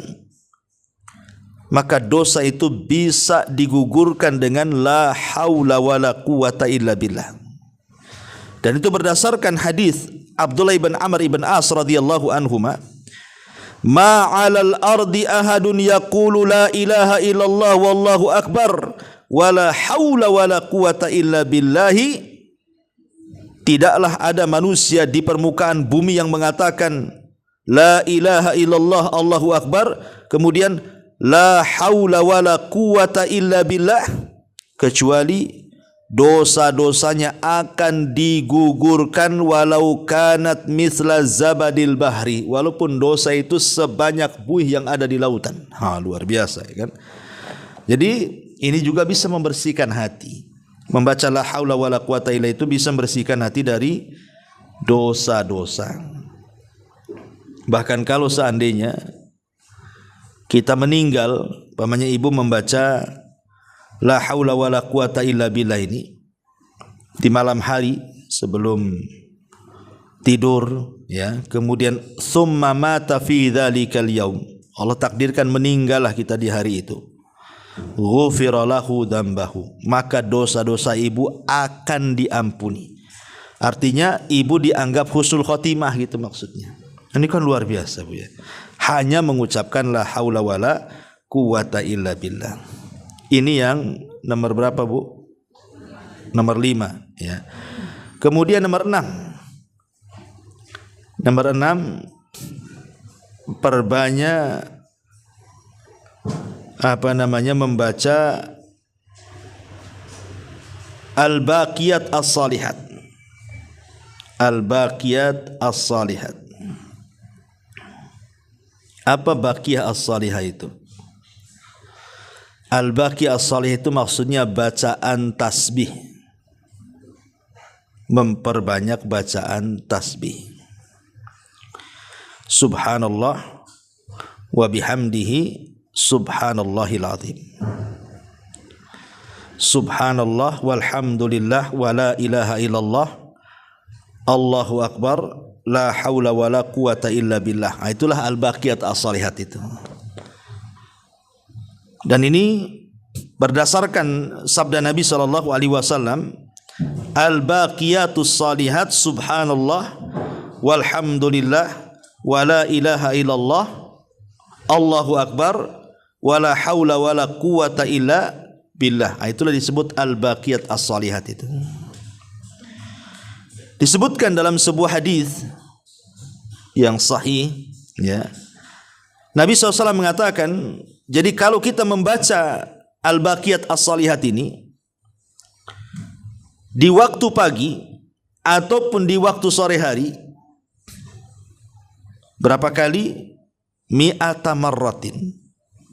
maka dosa itu bisa digugurkan dengan la haula wala quwata illa billah. Dan itu berdasarkan hadis Abdullah ibn Amr ibn As radhiyallahu anhuma, ma 'alal ardi ahadun yaqulu la ilaha illallah wallahu akbar wala haula wala quwata illa billahi. Tidaklah ada manusia di permukaan bumi yang mengatakan la ilaha illallah Allahu akbar, kemudian la haula wala quwata illa billah, kecuali dosa-dosanya akan digugurkan walau kanat misla zabadil bahri, walaupun dosa itu sebanyak buih yang ada di lautan. Luar biasa, ya kan? Jadi ini juga bisa membersihkan hati. Membaca la haula wala quwata illa itu bisa membersihkan hati dari dosa-dosa. Bahkan kalau seandainya kita meninggal, pamannya ibu membaca la haula wala quwata illa billah ini di malam hari sebelum tidur, ya, kemudian summa mata fi dzalikal yaum, Allah takdirkan meninggallah kita di hari itu, ghufira lahu dzambahu, maka dosa-dosa ibu akan diampuni. Artinya ibu dianggap husnul khotimah gitu maksudnya. Ini kan luar biasa, Bu, ya. Hanya mengucapkan la haula wala quwata illa billah. Ini yang nomor berapa, Bu? Nomor 5, ya. Kemudian nomor 6. Nomor 6, perbanyak membaca al-baqiyat as-salihat. Al-baqiyat as-salihat. Apa baqiyah as-salihah itu? Al-baqiyah as-salihah itu maksudnya bacaan tasbih. Memperbanyak bacaan tasbih. Subhanallah wa bihamdihi subhanallahil azim. Subhanallah walhamdulillah wa la ilaha illallah Allahu akbar la haula wa la quwata illa billah. Itulah al-baqiyat as-salihat itu. Dan ini berdasarkan sabda Nabi sallallahu alaihi wasallam, al-baqiyatus salihat subhanallah walhamdulillah wa la ilaha illallah Allahu akbar wa la haula wa la quwata illa billah. Itulah disebut al-baqiyat as-salihat itu. Disebutkan dalam sebuah hadis yang sahih, ya, Nabi SAW mengatakan, jadi kalau kita membaca al-baqiyat as-salihat ini di waktu pagi ataupun di waktu sore hari, berapa kali? Mi'ata marratin,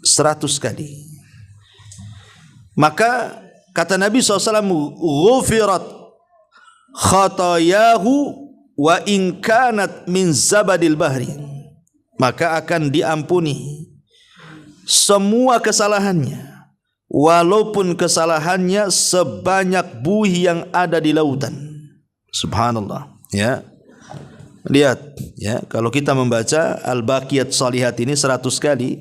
100 kali. Maka kata Nabi SAW, ghufirat khatayahu wa in kanat min zabadil bahri, maka akan diampuni semua kesalahannya walaupun kesalahannya sebanyak buih yang ada di lautan. Subhanallah, ya. Lihat, ya, kalau kita membaca al-baqiyat salihat ini 100 kali,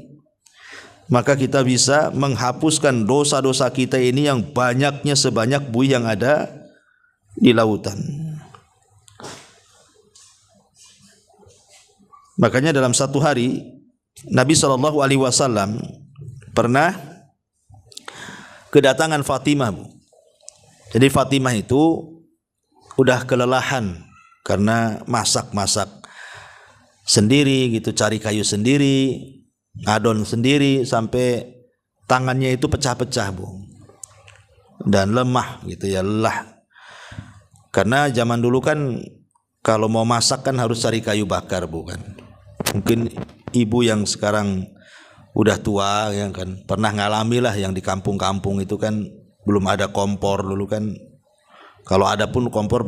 maka kita bisa menghapuskan dosa-dosa kita ini yang banyaknya sebanyak buih yang ada di lautan. Makanya dalam satu hari Nabi SAW pernah kedatangan Fatimah, Bu. Jadi Fatimah itu udah kelelahan karena masak-masak sendiri gitu, cari kayu sendiri, ngadon sendiri, sampai tangannya itu pecah-pecah, Bu. Dan lemah gitu, ya, lelah. Karena zaman dulu kan kalau mau masak kan harus cari kayu bakar, bukan? Mungkin ibu yang sekarang udah tua, ya kan, pernah ngalami lah yang di kampung-kampung itu kan belum ada kompor dulu kan. Kalau ada pun kompor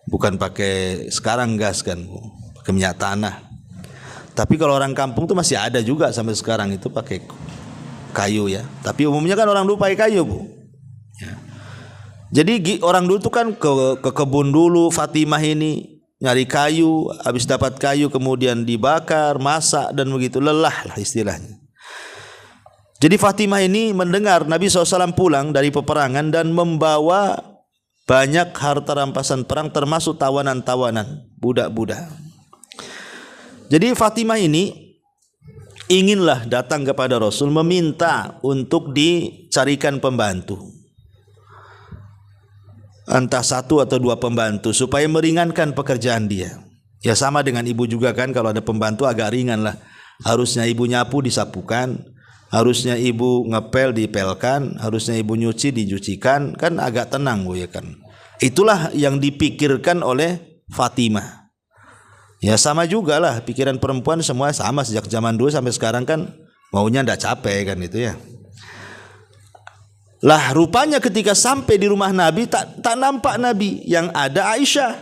bukan pakai sekarang gas kan, pakai minyak tanah. Tapi kalau orang kampung tuh masih ada juga sampai sekarang itu pakai kayu, ya. Tapi umumnya kan orang dulu pakai kayu, Bu. Ya. Jadi orang dulu tuh kan ke kebun dulu, Fatimah ini nyari kayu, habis dapat kayu kemudian dibakar, masak, dan begitu, lelah lah istilahnya. Jadi Fatimah ini mendengar Nabi SAW pulang dari peperangan dan membawa banyak harta rampasan perang termasuk tawanan-tawanan, budak-budak. Jadi Fatimah ini inginlah datang kepada Rasul meminta untuk dicarikan pembantu. Entah satu atau dua pembantu supaya meringankan pekerjaan dia. Ya sama dengan ibu juga kan, kalau ada pembantu agak ringan lah. Harusnya ibu nyapu disapukan, harusnya ibu ngepel dipelkan, harusnya ibu nyuci dicucikan, kan agak tenang Bu ya kan. Itulah yang dipikirkan oleh Fatimah. Ya sama juga lah, pikiran perempuan semua sama sejak zaman dulu sampai sekarang kan, maunya ndak capek kan itu ya. Lah rupanya ketika sampai di rumah Nabi tak nampak Nabi, yang ada Aisyah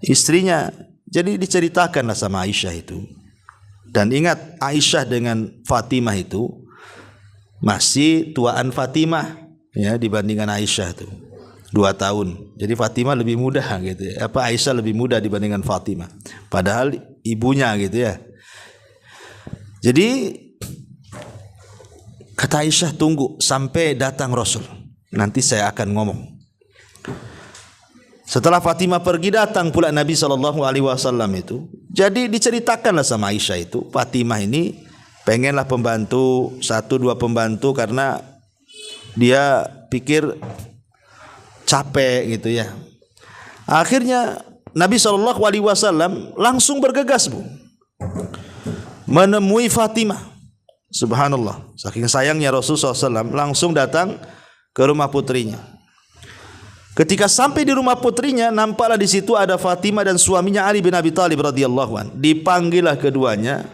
istrinya. Jadi diceritakanlah sama Aisyah itu. Dan ingat Aisyah dengan Fatimah itu masih tuaan Fatimah ya dibandingkan Aisyah itu 2 tahun. Jadi Fatimah lebih muda gitu ya. Aisyah lebih muda dibandingkan Fatimah. Padahal ibunya gitu ya. Jadi kata Aisyah, tunggu sampai datang Rasul, nanti saya akan ngomong. Setelah Fatimah pergi, datang pula Nabi SAW itu. Jadi diceritakanlah sama Aisyah itu, Fatimah ini pengenlah pembantu, 1-2 pembantu karena dia pikir capek gitu ya. Akhirnya Nabi SAW langsung bergegas Bu, menemui Fatimah. Subhanallah, saking sayangnya Rasulullah SAW langsung datang ke rumah putrinya. Ketika sampai di rumah putrinya, nampaklah di situ ada Fatimah dan suaminya Ali bin Abi Thalib radhiyallahu anhu. Dipanggillah keduanya,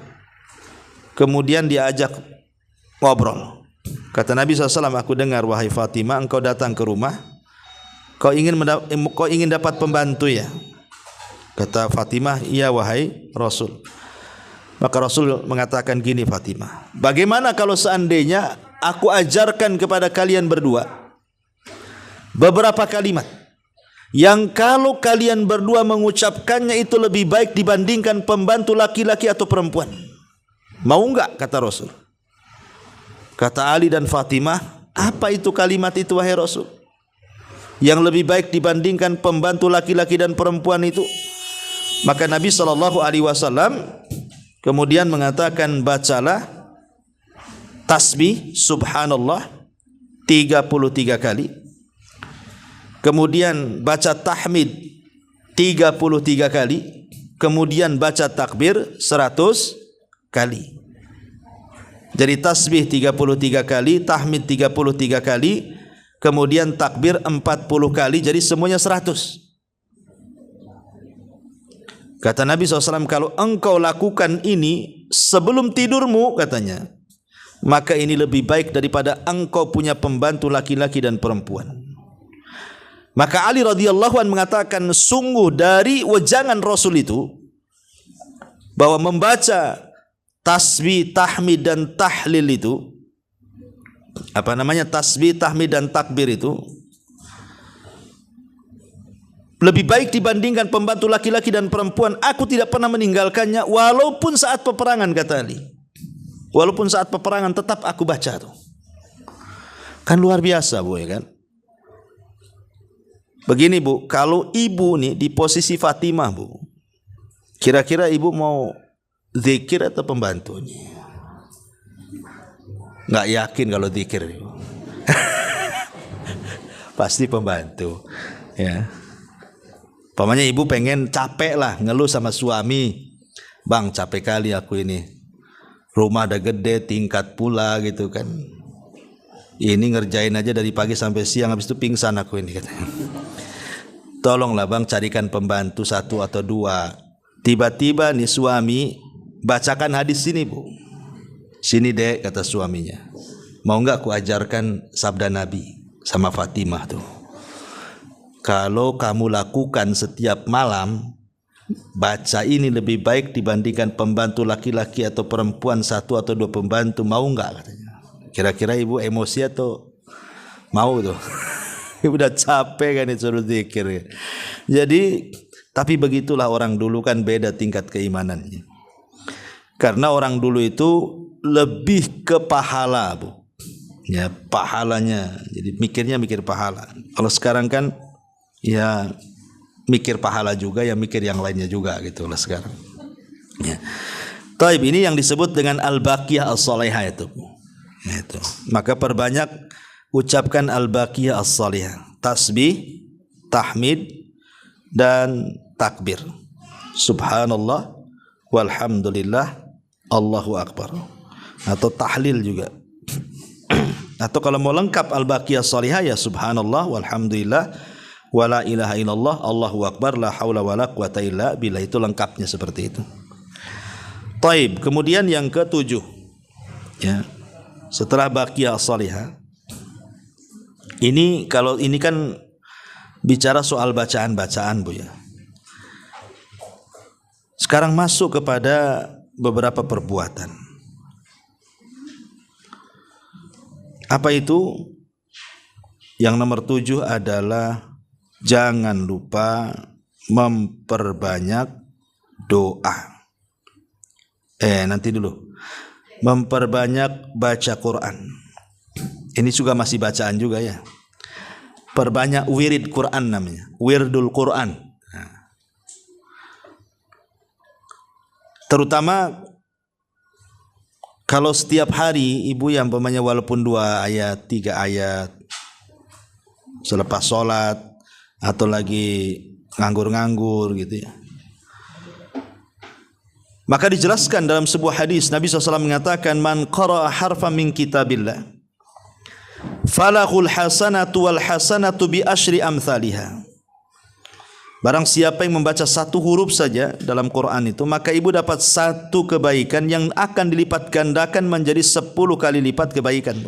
kemudian diajak ngobrol. Kata Nabi SAW, aku dengar wahai Fatimah, engkau datang ke rumah, kau ingin dapat pembantu ya? Kata Fatimah, iya wahai Rasul. Maka Rasul mengatakan gini, Fatimah, bagaimana kalau seandainya aku ajarkan kepada kalian berdua beberapa kalimat yang kalau kalian berdua mengucapkannya itu lebih baik dibandingkan pembantu laki-laki atau perempuan? Mau enggak? Kata Rasul. Kata Ali dan Fatimah, apa itu kalimat itu wahai Rasul, yang lebih baik dibandingkan pembantu laki-laki dan perempuan itu? Maka Nabi SAW kemudian mengatakan, bacalah tasbih subhanallah 33 kali. Kemudian baca tahmid 33 kali. Kemudian baca takbir 100 kali. Jadi tasbih 33 kali, tahmid 33 kali, kemudian takbir 40 kali, jadi semuanya 100. Kata Nabi SAW, kalau engkau lakukan ini sebelum tidurmu, katanya, maka ini lebih baik daripada engkau punya pembantu laki-laki dan perempuan. Maka Ali radhiyallahu anhu mengatakan, sungguh dari wejangan Rasul itu, bahwa membaca tasbih, tahmid dan tahlil itu, tasbih, tahmid dan takbir itu lebih baik dibandingkan pembantu laki-laki dan perempuan. Aku tidak pernah meninggalkannya walaupun saat peperangan, kata Ali. Walaupun saat peperangan tetap aku baca tuh. Kan luar biasa Bu ya kan. Begini Bu, kalau ibu nih di posisi Fatimah Bu, kira-kira ibu mau zikir atau pembantunya? Nggak yakin kalau zikir. Pasti pembantu ya. Pamannya ibu pengen capek lah, ngeluh sama suami, bang capek kali aku ini, rumah ada gede, tingkat pula gitu kan, ini ngerjain aja dari pagi sampai siang, habis itu pingsan aku ini katanya. Tolonglah bang carikan pembantu 1 atau 2. Tiba-tiba nih suami bacakan hadis sini Bu, sini dek kata suaminya, mau nggak aku ajarkan sabda Nabi sama Fatimah tuh, kalau kamu lakukan setiap malam, baca ini lebih baik dibandingkan pembantu laki-laki atau perempuan 1 atau 2 pembantu, mau enggak katanya. Kira-kira ibu emosi atau mau tuh? Ibu udah capek kan disuruh zikir. Jadi, tapi begitulah orang dulu kan, beda tingkat keimanannya. Karena orang dulu itu lebih ke pahala, Bu. Ya, pahalanya. Jadi mikir pahala. Kalau sekarang kan ya mikir pahala juga, ya mikir yang lainnya juga gitu lah sekarang. Ya. Taib, ini yang disebut dengan al-baqiyah as-salihah itu. Itu. Maka perbanyak ucapkan al-baqiyah as-salihah. Tasbih, tahmid dan takbir. Subhanallah walhamdulillah Allahu akbar. Atau tahlil juga. Atau kalau mau lengkap al-baqiyah as-salihah ya subhanallah walhamdulillah wala ilaha illallah Allahu akbar la haula wala quwata illa billah. Itu lengkapnya seperti itu. Taib. Kemudian yang ke-7, ya, setelah baqiyah as-salihah, ini kalau ini kan bicara soal bacaan-bacaan, Bu, ya. Sekarang masuk kepada beberapa perbuatan. Apa itu? Yang nomor 7 adalah jangan lupa memperbanyak doa. Nanti dulu. Memperbanyak baca Quran. Ini juga masih bacaan juga ya. Perbanyak wirid Quran namanya. Wirdul Quran. Terutama kalau setiap hari ibu yang umpamanya walaupun 2 ayat, 3 ayat selepas sholat atau lagi nganggur-nganggur gitu ya. Maka dijelaskan dalam sebuah hadis Nabi SAW mengatakan man qara'a harfan min kitabillah falahul hasanatu wal hasanatu bi asyri amthaliha. Barang siapa yang membaca 1 huruf saja dalam Quran itu, maka ibu dapat 1 kebaikan yang akan dilipat gandakan menjadi 10 kali lipat kebaikan.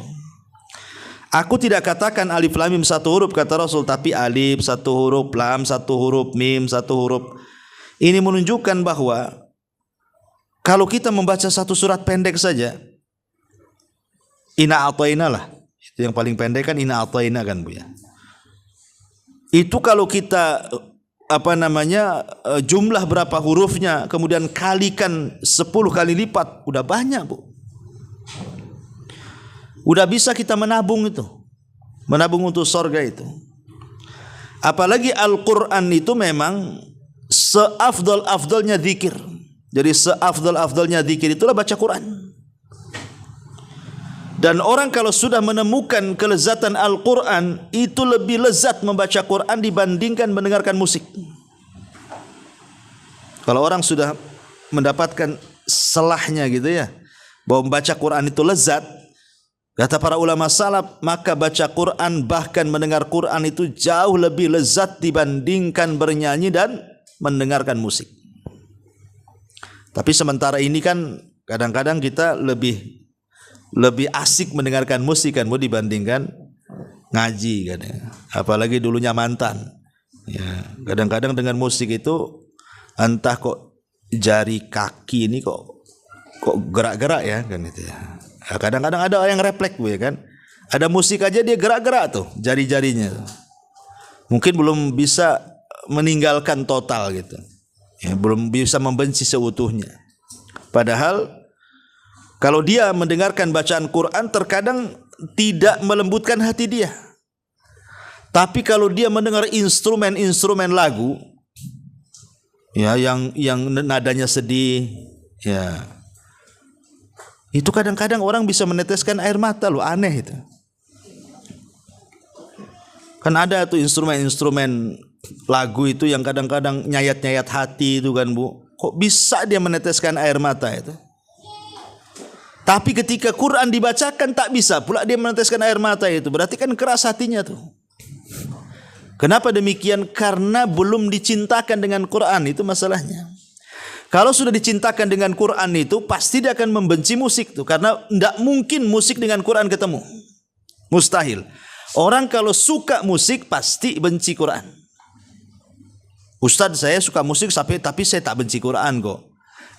Aku tidak katakan alif lam mim 1 huruf kata Rasul, tapi alif 1 huruf, lam 1 huruf, mim 1 huruf. Ini menunjukkan bahwa kalau kita membaca 1 surat pendek saja, inna a'tayna lah. Itu yang paling pendek kan inna a'tayna kan, Bu, ya. Itu kalau kita jumlah berapa hurufnya kemudian kalikan 10 kali lipat, udah banyak, Bu. Udah bisa kita menabung itu. Menabung untuk surga itu. Apalagi Al-Qur'an itu memang seafdal-afdalnya zikir. Jadi seafdal-afdalnya zikir itulah baca Quran. Dan orang kalau sudah menemukan kelezatan Al-Quran, itu lebih lezat membaca Quran dibandingkan mendengarkan musik. Kalau orang sudah mendapatkan selahnya gitu ya, bahwa membaca Quran itu lezat, kata para ulama salaf, maka baca Quran bahkan mendengar Quran itu jauh lebih lezat dibandingkan bernyanyi dan mendengarkan musik. Tapi sementara ini kan kadang-kadang kita lebih asik mendengarkan musik kan, Bu, dibandingkan ngaji kan ya. Apalagi dulunya mantan. Ya, kadang-kadang dengan musik itu entah kok jari kaki ini kok gerak-gerak ya kan itu ya. Kadang-kadang ada yang refleks, Bu, ya kan. Ada musik aja dia gerak-gerak tuh jari-jarinya. Mungkin belum bisa meninggalkan total gitu. Ya, belum bisa membenci seutuhnya. Padahal kalau dia mendengarkan bacaan Quran terkadang tidak melembutkan hati dia. Tapi kalau dia mendengar instrumen lagu ya yang nadanya sedih ya, itu kadang-kadang orang bisa meneteskan air mata loh, aneh itu. Kan ada tuh instrumen lagu itu yang kadang-kadang nyayat-nyayat hati itu kan, Bu. Kok bisa dia meneteskan air mata itu? Tapi ketika Quran dibacakan tak bisa pula dia meneteskan air mata itu. Berarti kan keras hatinya tuh. Kenapa demikian? Karena belum dicintakan dengan Quran, itu masalahnya. Kalau sudah dicintakan dengan Quran itu pasti dia akan membenci musik tuh, karena tidak mungkin musik dengan Quran ketemu. Mustahil. Orang kalau suka musik pasti benci Quran. Ustaz, saya suka musik tapi saya tak benci Quran kok.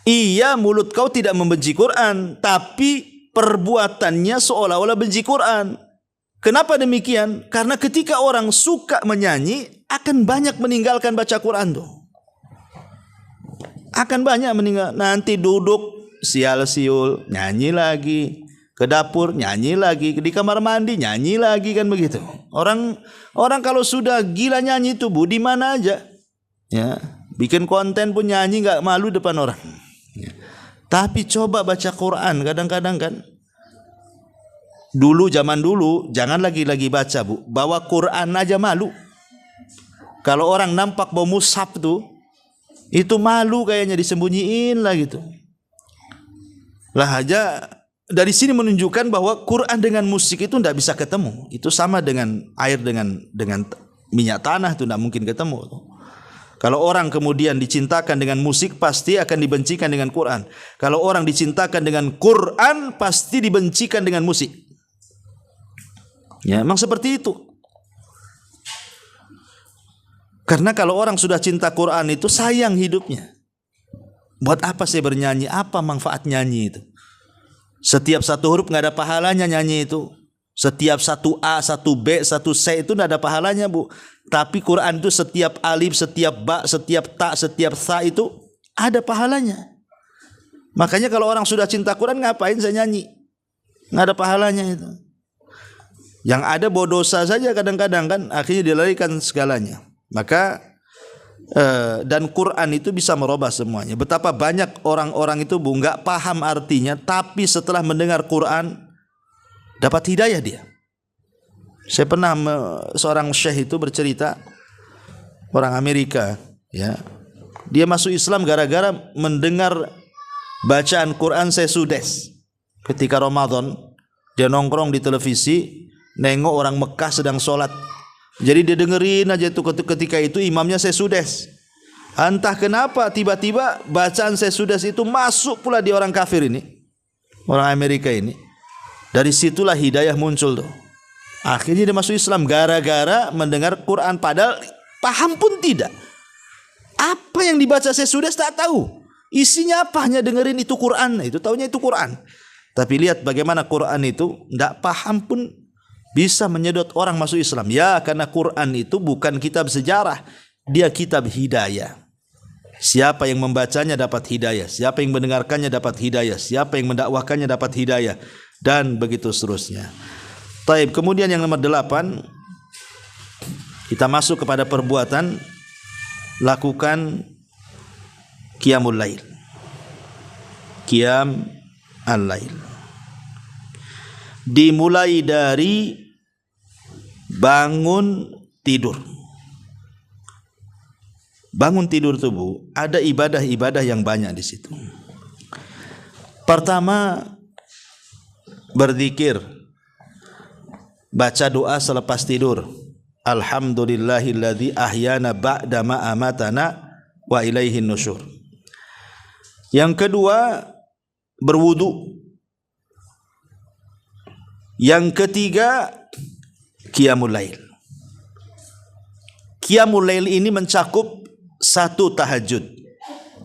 Iya, mulut kau tidak membenci Quran, tapi perbuatannya seolah-olah benci Quran. Kenapa demikian? Karena ketika orang suka menyanyi, akan banyak meninggalkan baca Quran tuh. Akan banyak meninggal. Nanti duduk sial siul, nyanyi lagi, ke dapur nyanyi lagi, di kamar mandi nyanyi lagi, kan begitu. Orang kalau sudah gila nyanyi itu Bu, di mana aja. Ya, bikin konten pun nyanyi enggak malu depan orang. Ya. Tapi coba baca Quran kadang-kadang kan. Zaman dulu jangan lagi baca Bu, bawa Quran aja malu. Kalau orang nampak bawa mushaf tuh, itu malu kayaknya, disembunyiin lah gitu. Lah aja dari sini menunjukkan bahwa Quran dengan musik itu tidak bisa ketemu. Itu sama dengan air dengan minyak tanah, itu tidak mungkin ketemu. Kalau orang kemudian dicintakan dengan musik, pasti akan dibencikan dengan Quran. Kalau orang dicintakan dengan Quran, pasti dibencikan dengan musik. Ya, memang seperti itu. Karena kalau orang sudah cinta Quran itu sayang hidupnya. Buat apa saya bernyanyi? Apa manfaat nyanyi itu? Setiap satu huruf nggak ada pahalanya nyanyi itu. Setiap satu A, satu B, satu C itu nggak ada pahalanya Bu. Tapi Quran itu setiap alif, setiap ba, setiap ta, setiap tha itu ada pahalanya. Makanya kalau orang sudah cinta Quran, ngapain saya nyanyi? Nggak ada pahalanya itu. Yang ada bawa dosa saja kadang-kadang kan, akhirnya dilarikan segalanya. Maka dan Quran itu bisa merubah semuanya. Betapa banyak orang-orang itu Bu nggak paham artinya, tapi setelah mendengar Quran dapat hidayah dia. Saya pernah seorang syekh itu bercerita, orang Amerika, ya. Dia masuk Islam gara-gara mendengar bacaan Quran sesudes. Ketika Ramadan, dia nongkrong di televisi, nengok orang Mekah sedang sholat. Jadi dia dengerin aja itu, ketika itu imamnya sesudes. Entah kenapa tiba-tiba bacaan sesudes itu masuk pula di orang kafir ini, orang Amerika ini. Dari situlah hidayah muncul tuh. Akhirnya dia masuk Islam gara-gara mendengar Quran, padahal paham pun tidak. Apa yang dibaca sesudes tak tahu. Isinya apa, hanya dengerin itu Quran, itu taunya itu Quran. Tapi lihat bagaimana Quran itu tidak paham pun bisa menyedot orang masuk Islam. Ya, karena Quran itu bukan kitab sejarah, dia kitab hidayah. Siapa yang membacanya dapat hidayah, siapa yang mendengarkannya dapat hidayah, siapa yang mendakwahkannya dapat hidayah, dan begitu seterusnya. Taib. Kemudian yang nomor 8, kita masuk kepada perbuatan lakukan qiyamul lail. Qiyam al-lail dimulai dari bangun tidur. Bangun tidur tuh Bu, ada ibadah-ibadah yang banyak di situ. Pertama, berzikir, baca doa selepas tidur. Alhamdulillahilladzi ahyana ba'da ma amatana wa ilaihin nusyur. Yang kedua, berwudu. Yang ketiga, qiyamul lail. Qiyamul lail ini mencakup satu tahajud.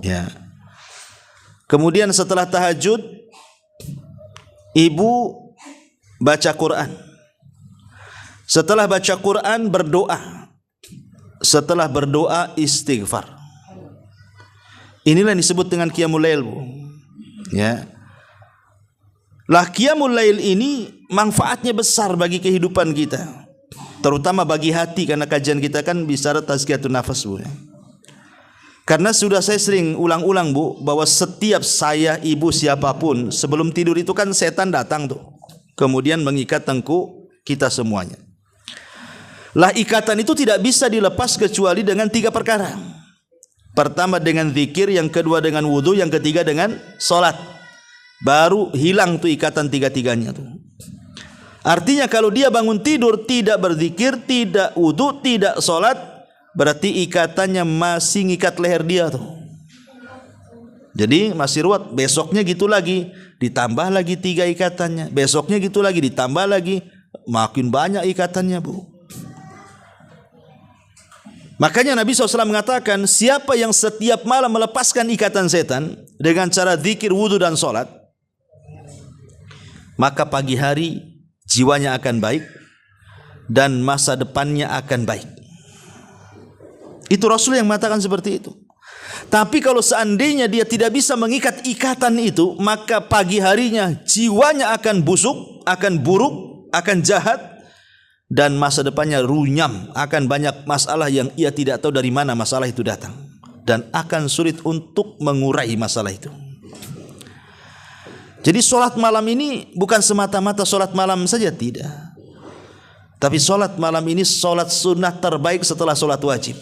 Ya. Kemudian setelah tahajud, ibu baca Quran. Setelah baca Quran, berdoa. Setelah berdoa, istighfar. Inilah yang disebut dengan qiyamul lail, Bu. Ya. Lah qiyamul lail ini manfaatnya besar bagi kehidupan kita, terutama bagi hati, karena kajian kita kan bicara tazkiyatun nafas Bu. Karena sudah saya sering ulang-ulang Bu, bahwa setiap saya, ibu, siapapun sebelum tidur itu kan setan datang tuh, kemudian mengikat tengkuk kita semuanya. Lah ikatan itu tidak bisa dilepas kecuali dengan 3 perkara. Pertama dengan zikir, yang kedua dengan wudu, yang ketiga dengan salat. Baru hilang tuh ikatan 3-tiganya tuh. Artinya kalau dia bangun tidur tidak berzikir, tidak wudu, tidak salat, berarti ikatannya masih ngikat leher dia tuh. Jadi masih ruwet. Besoknya gitu lagi, ditambah lagi 3 ikatannya. Besoknya gitu lagi, ditambah lagi, makin banyak ikatannya Bu. Makanya Nabi SAW mengatakan, siapa yang setiap malam melepaskan ikatan setan dengan cara zikir, wudu dan salat, maka pagi hari jiwanya akan baik dan masa depannya akan baik. Itu Rasul yang mengatakan seperti itu. Tapi kalau seandainya dia tidak bisa mengikat ikatan itu, maka pagi harinya jiwanya akan busuk, akan buruk, akan jahat, dan masa depannya runyam, akan banyak masalah yang ia tidak tahu dari mana masalah itu datang, dan akan sulit untuk mengurai masalah itu. Jadi solat malam ini bukan semata-mata solat malam saja, tidak. Tapi solat malam ini solat sunnah terbaik setelah solat wajib.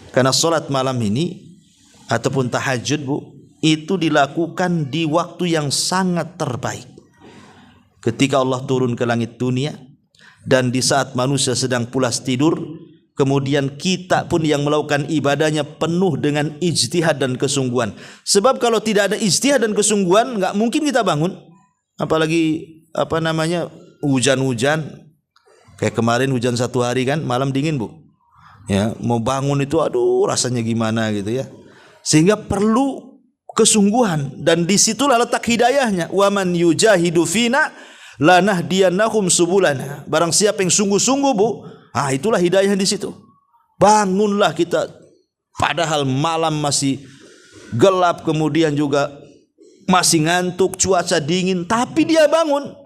Karena solat malam ini ataupun tahajud, Bu, itu dilakukan di waktu yang sangat terbaik. Ketika Allah turun ke langit dunia dan di saat manusia sedang pulas tidur, kemudian kita pun yang melakukan ibadahnya penuh dengan ijtihad dan kesungguhan. Sebab kalau tidak ada ijtihad dan kesungguhan, enggak mungkin kita bangun. Apalagi hujan-hujan. Kayak kemarin hujan 1 hari kan, malam dingin, Bu. Ya, mau bangun itu aduh rasanya gimana gitu ya. Sehingga perlu kesungguhan, dan disitulah letak hidayahnya. Wa man yujahidu fina lanahdiyannahum subulana. Barang siapa yang sungguh-sungguh, Bu, itulah hidayah di situ. Bangunlah kita padahal malam masih gelap, kemudian juga masih ngantuk, cuaca dingin, tapi dia bangun.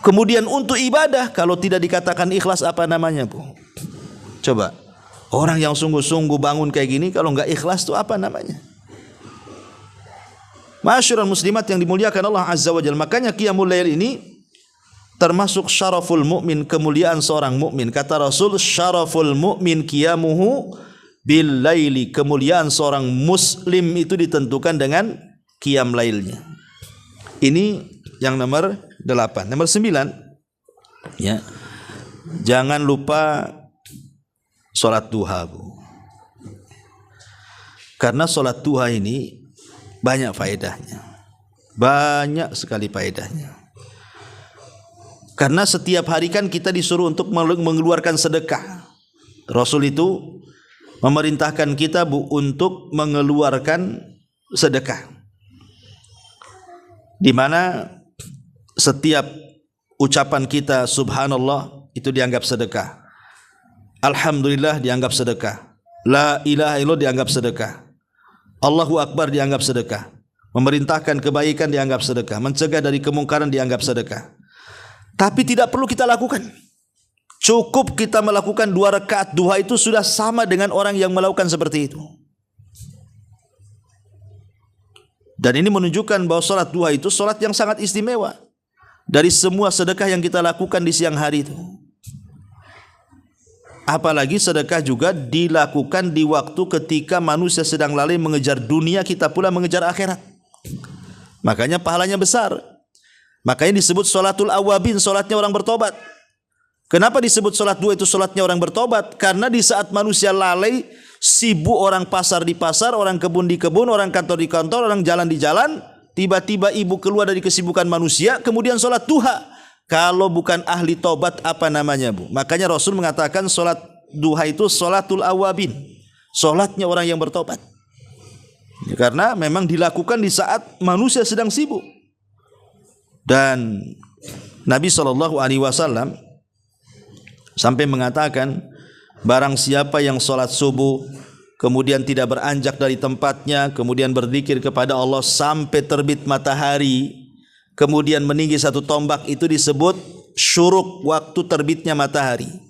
Kemudian untuk ibadah, kalau tidak dikatakan ikhlas apa namanya, Bu? Coba, orang yang sungguh-sungguh bangun kayak gini, kalau enggak ikhlas itu apa namanya? Ma'asyiral muslimat yang dimuliakan Allah Azza wa Jalla. Makanya qiyamul lail ini termasuk syaraful mukmin, kemuliaan seorang mukmin. Kata Rasul, syaraful mukmin qiyamuhu bil laili. Kemuliaan seorang muslim itu ditentukan dengan qiyam lailnya. Ini yang nomor 8. Nomor 9, ya. Jangan lupa salat duha, Bu. Karena salat duha ini banyak faedahnya. Banyak sekali faedahnya. Karena setiap hari kan kita disuruh untuk mengeluarkan sedekah. Rasul itu memerintahkan kita, Bu, untuk mengeluarkan sedekah. Di mana setiap ucapan kita subhanallah itu dianggap sedekah. Alhamdulillah dianggap sedekah. La ilaha illallah dianggap sedekah. Allahu akbar dianggap sedekah. Memerintahkan kebaikan dianggap sedekah. Mencegah dari kemungkaran dianggap sedekah. Tapi tidak perlu kita lakukan. Cukup kita melakukan 2 rakaat duha itu sudah sama dengan orang yang melakukan seperti itu. Dan ini menunjukkan bahwa salat duha itu salat yang sangat istimewa dari semua sedekah yang kita lakukan di siang hari itu. Apalagi sedekah juga dilakukan di waktu ketika manusia sedang lalai mengejar dunia, kita pula mengejar akhirat. Makanya pahalanya besar. Makanya disebut sholatul awabin, sholatnya orang bertobat. Kenapa disebut sholat duha itu sholatnya orang bertobat? Karena di saat manusia lalai, sibuk, orang pasar di pasar, orang kebun di kebun, orang kantor di kantor, orang jalan di jalan, tiba-tiba ibu keluar dari kesibukan manusia, kemudian sholat duha. Kalau bukan ahli tobat apa namanya, Bu? Makanya Rasul mengatakan sholat duha itu sholatul awabin, sholatnya orang yang bertobat. Ya, karena memang dilakukan di saat manusia sedang sibuk. Dan Nabi SAW sampai mengatakan, barang siapa yang sholat subuh kemudian tidak beranjak dari tempatnya, kemudian berzikir kepada Allah sampai terbit matahari, kemudian meninggi 1 tombak, itu disebut syuruk, waktu terbitnya matahari.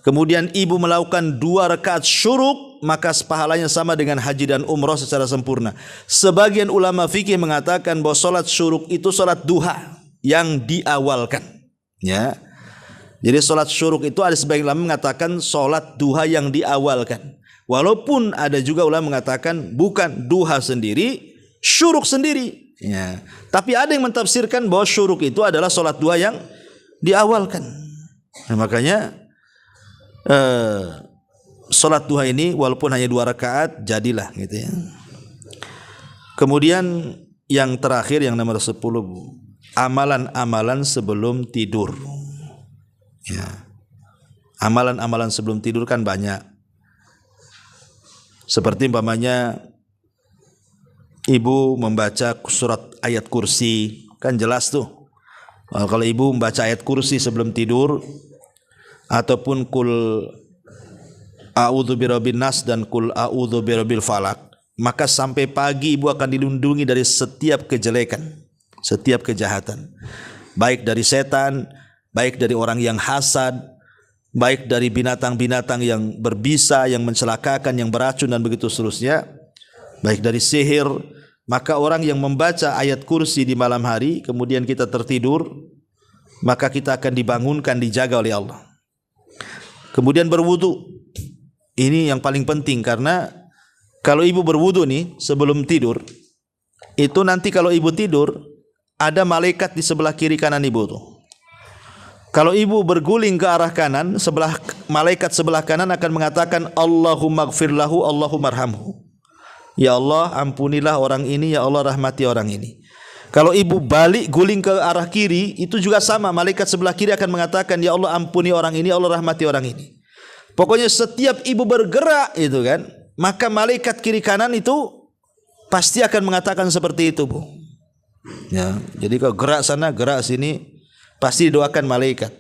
Kemudian ibu melakukan 2 rakaat syuruk, maka pahalanya sama dengan haji dan umrah secara sempurna. Sebagian ulama fikih mengatakan bahwa salat syuruk itu salat duha yang diawalkan, ya. Jadi salat syuruk itu ada sebagian ulama mengatakan salat duha yang diawalkan. Walaupun ada juga ulama mengatakan bukan, duha sendiri, syuruk sendiri. Ya. Tapi ada yang mentafsirkan bahwa syuruk itu adalah salat duha yang diawalkan. Nah, makanya salat duha ini walaupun hanya 2 rakaat jadilah gitu ya. Kemudian yang terakhir, yang nomor 10, amalan-amalan sebelum tidur. Ya. Amalan-amalan sebelum tidur kan banyak. Seperti umpamanya ibu membaca surat ayat kursi, kan jelas tuh. Kalau ibu membaca ayat kursi sebelum tidur, ataupun kul a'udzu birabbin nas dan qul a'udzu birabbil falaq, maka sampai pagi ibu akan dilindungi dari setiap kejelekan, setiap kejahatan, baik dari setan, baik dari orang yang hasad, baik dari binatang-binatang yang berbisa, yang mencelakakan, yang beracun dan begitu seterusnya, baik dari sihir. Maka orang yang membaca ayat kursi di malam hari kemudian kita tertidur, maka kita akan dibangunkan, dijaga oleh Allah. Kemudian berwudu, ini yang paling penting, karena kalau ibu berwudu nih sebelum tidur, itu nanti kalau ibu tidur ada malaikat di sebelah kiri kanan ibu tuh. Kalau ibu berguling ke arah kanan, malaikat sebelah kanan akan mengatakan Allahumma gfir lahu, Allahumma arhamhu. Ya Allah, ampunilah orang ini, ya Allah rahmati orang ini. Kalau ibu balik guling ke arah kiri, itu juga sama, malaikat sebelah kiri akan mengatakan ya Allah ampuni orang ini, ya Allah rahmati orang ini. Pokoknya setiap ibu bergerak itu kan, maka malaikat kiri kanan itu pasti akan mengatakan seperti itu, Bu. Ya, jadi kalau gerak sana, gerak sini, pasti doakan malaikat.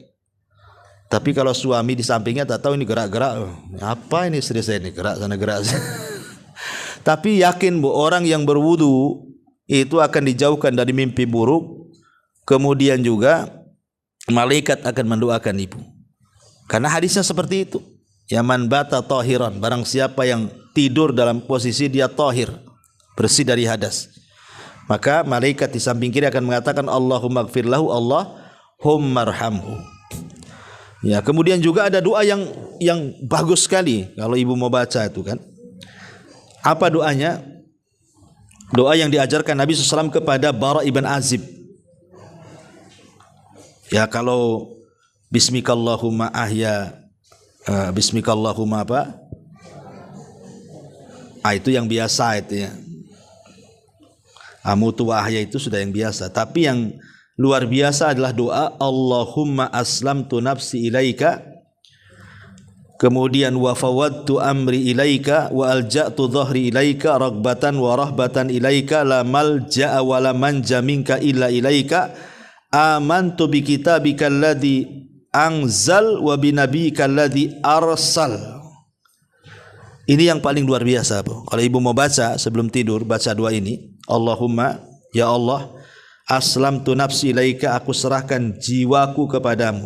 Tapi kalau suami di sampingnya tak tahu ini gerak-gerak, apa ini istri saya ini gerak sana gerak sana. Tapi yakin, Bu, orang yang berwudu itu akan dijauhkan dari mimpi buruk. Kemudian juga malaikat akan mendoakan ibu. Karena hadisnya seperti itu. Ya man bata tahiran, barang siapa yang tidur dalam posisi dia tahir, bersih dari hadas, maka malaikat di samping kiri akan mengatakan Allahumma gfir lahu, Allahumma arhamhu. Ya, kemudian juga ada doa yang bagus sekali kalau ibu mau baca itu kan. Apa doanya? Doa yang diajarkan Nabi SAW kepada Bara ibn Azib. Ya, kalau Bismikallahumma ahya, Bismikallahumma apa? Itu yang biasa itu ya. Amutu wa ahya itu sudah yang biasa. Tapi yang luar biasa adalah doa Allahumma aslamtu nafsi ilaika, kemudian wa fawwadtu amri ilaika wa alja'tu dhahri ilaika ragbatan wa rahbatan ilaika la malja'a wa la manja minka illa ilaika amantu bi kitabika alladhi anzal wa bi nabiyyika alladhi arsal. Ini yang paling luar biasa, Bu. Kalau ibu mau baca sebelum tidur, baca doa ini. Allahumma, ya Allah, aslamtu nafsi ilaika, aku serahkan jiwaku kepadamu.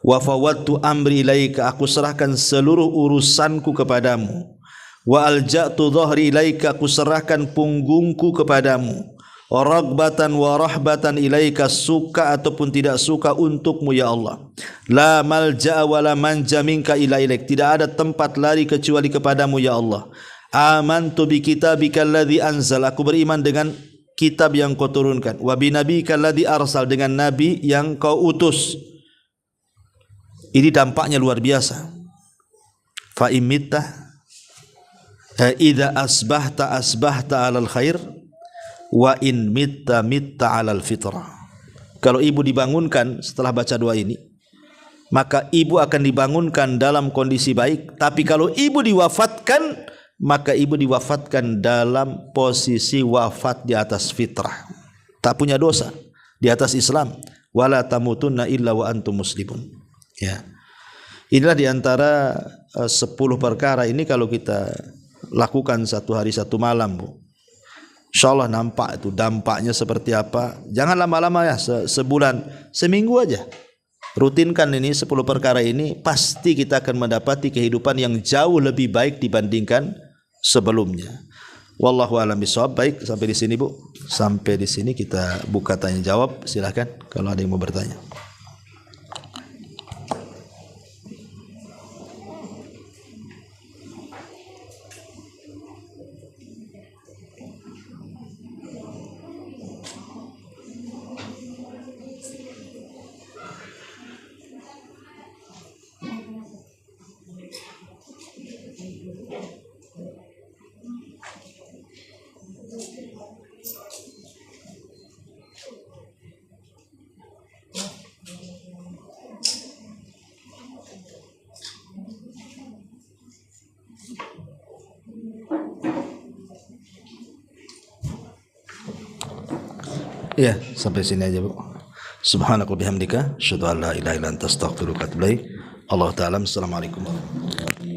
Wa fawwadtu amri ilaika, aku serahkan seluruh urusanku kepadamu. Wa alja'tu dhahri ilaika, aku serahkan punggungku kepadamu. Ragbatan wa rahbatan ilaika, suka ataupun tidak suka untukmu ya Allah. La malja'a wa la manja minka illa ilaik, tidak ada tempat lari kecuali kepadamu ya Allah. Amantu bi kitabika alladhi anzal, aku beriman dengan kitab yang kau turunkan. Wa bi nabiyyika alladhi arsal, dengan nabi yang kau utus. Ini dampaknya luar biasa. Fa imitta idza asbahta alal khair wa in mitta alal fitrah. Kalau ibu dibangunkan setelah baca doa ini, maka ibu akan dibangunkan dalam kondisi baik. Tapi kalau ibu diwafatkan, maka ibu diwafatkan dalam posisi wafat di atas fitrah, tak punya dosa, di atas Islam. Wala tamutunna illa wa antum muslimun. Ya, inilah diantara 10 perkara ini kalau kita lakukan satu hari satu malam, Bu, insyaallah nampak itu dampaknya seperti apa. Jangan lama-lama ya, sebulan, seminggu aja rutinkan ini 10 perkara ini, pasti kita akan mendapati kehidupan yang jauh lebih baik dibandingkan sebelumnya. Wallahu a'lam bishawab. Baik, sampai di sini, Bu. Sampai di sini kita buka tanya jawab. Silakan kalau ada yang mau bertanya. Ya, sampai sini aja, Bu. Subhanaka bihamdika, asyhadu an la ilaha illa anta, astaghfiruka wa atubu ilaik. Allah ta'ala. Assalamualaikum warahmatullahi wabarakatuh.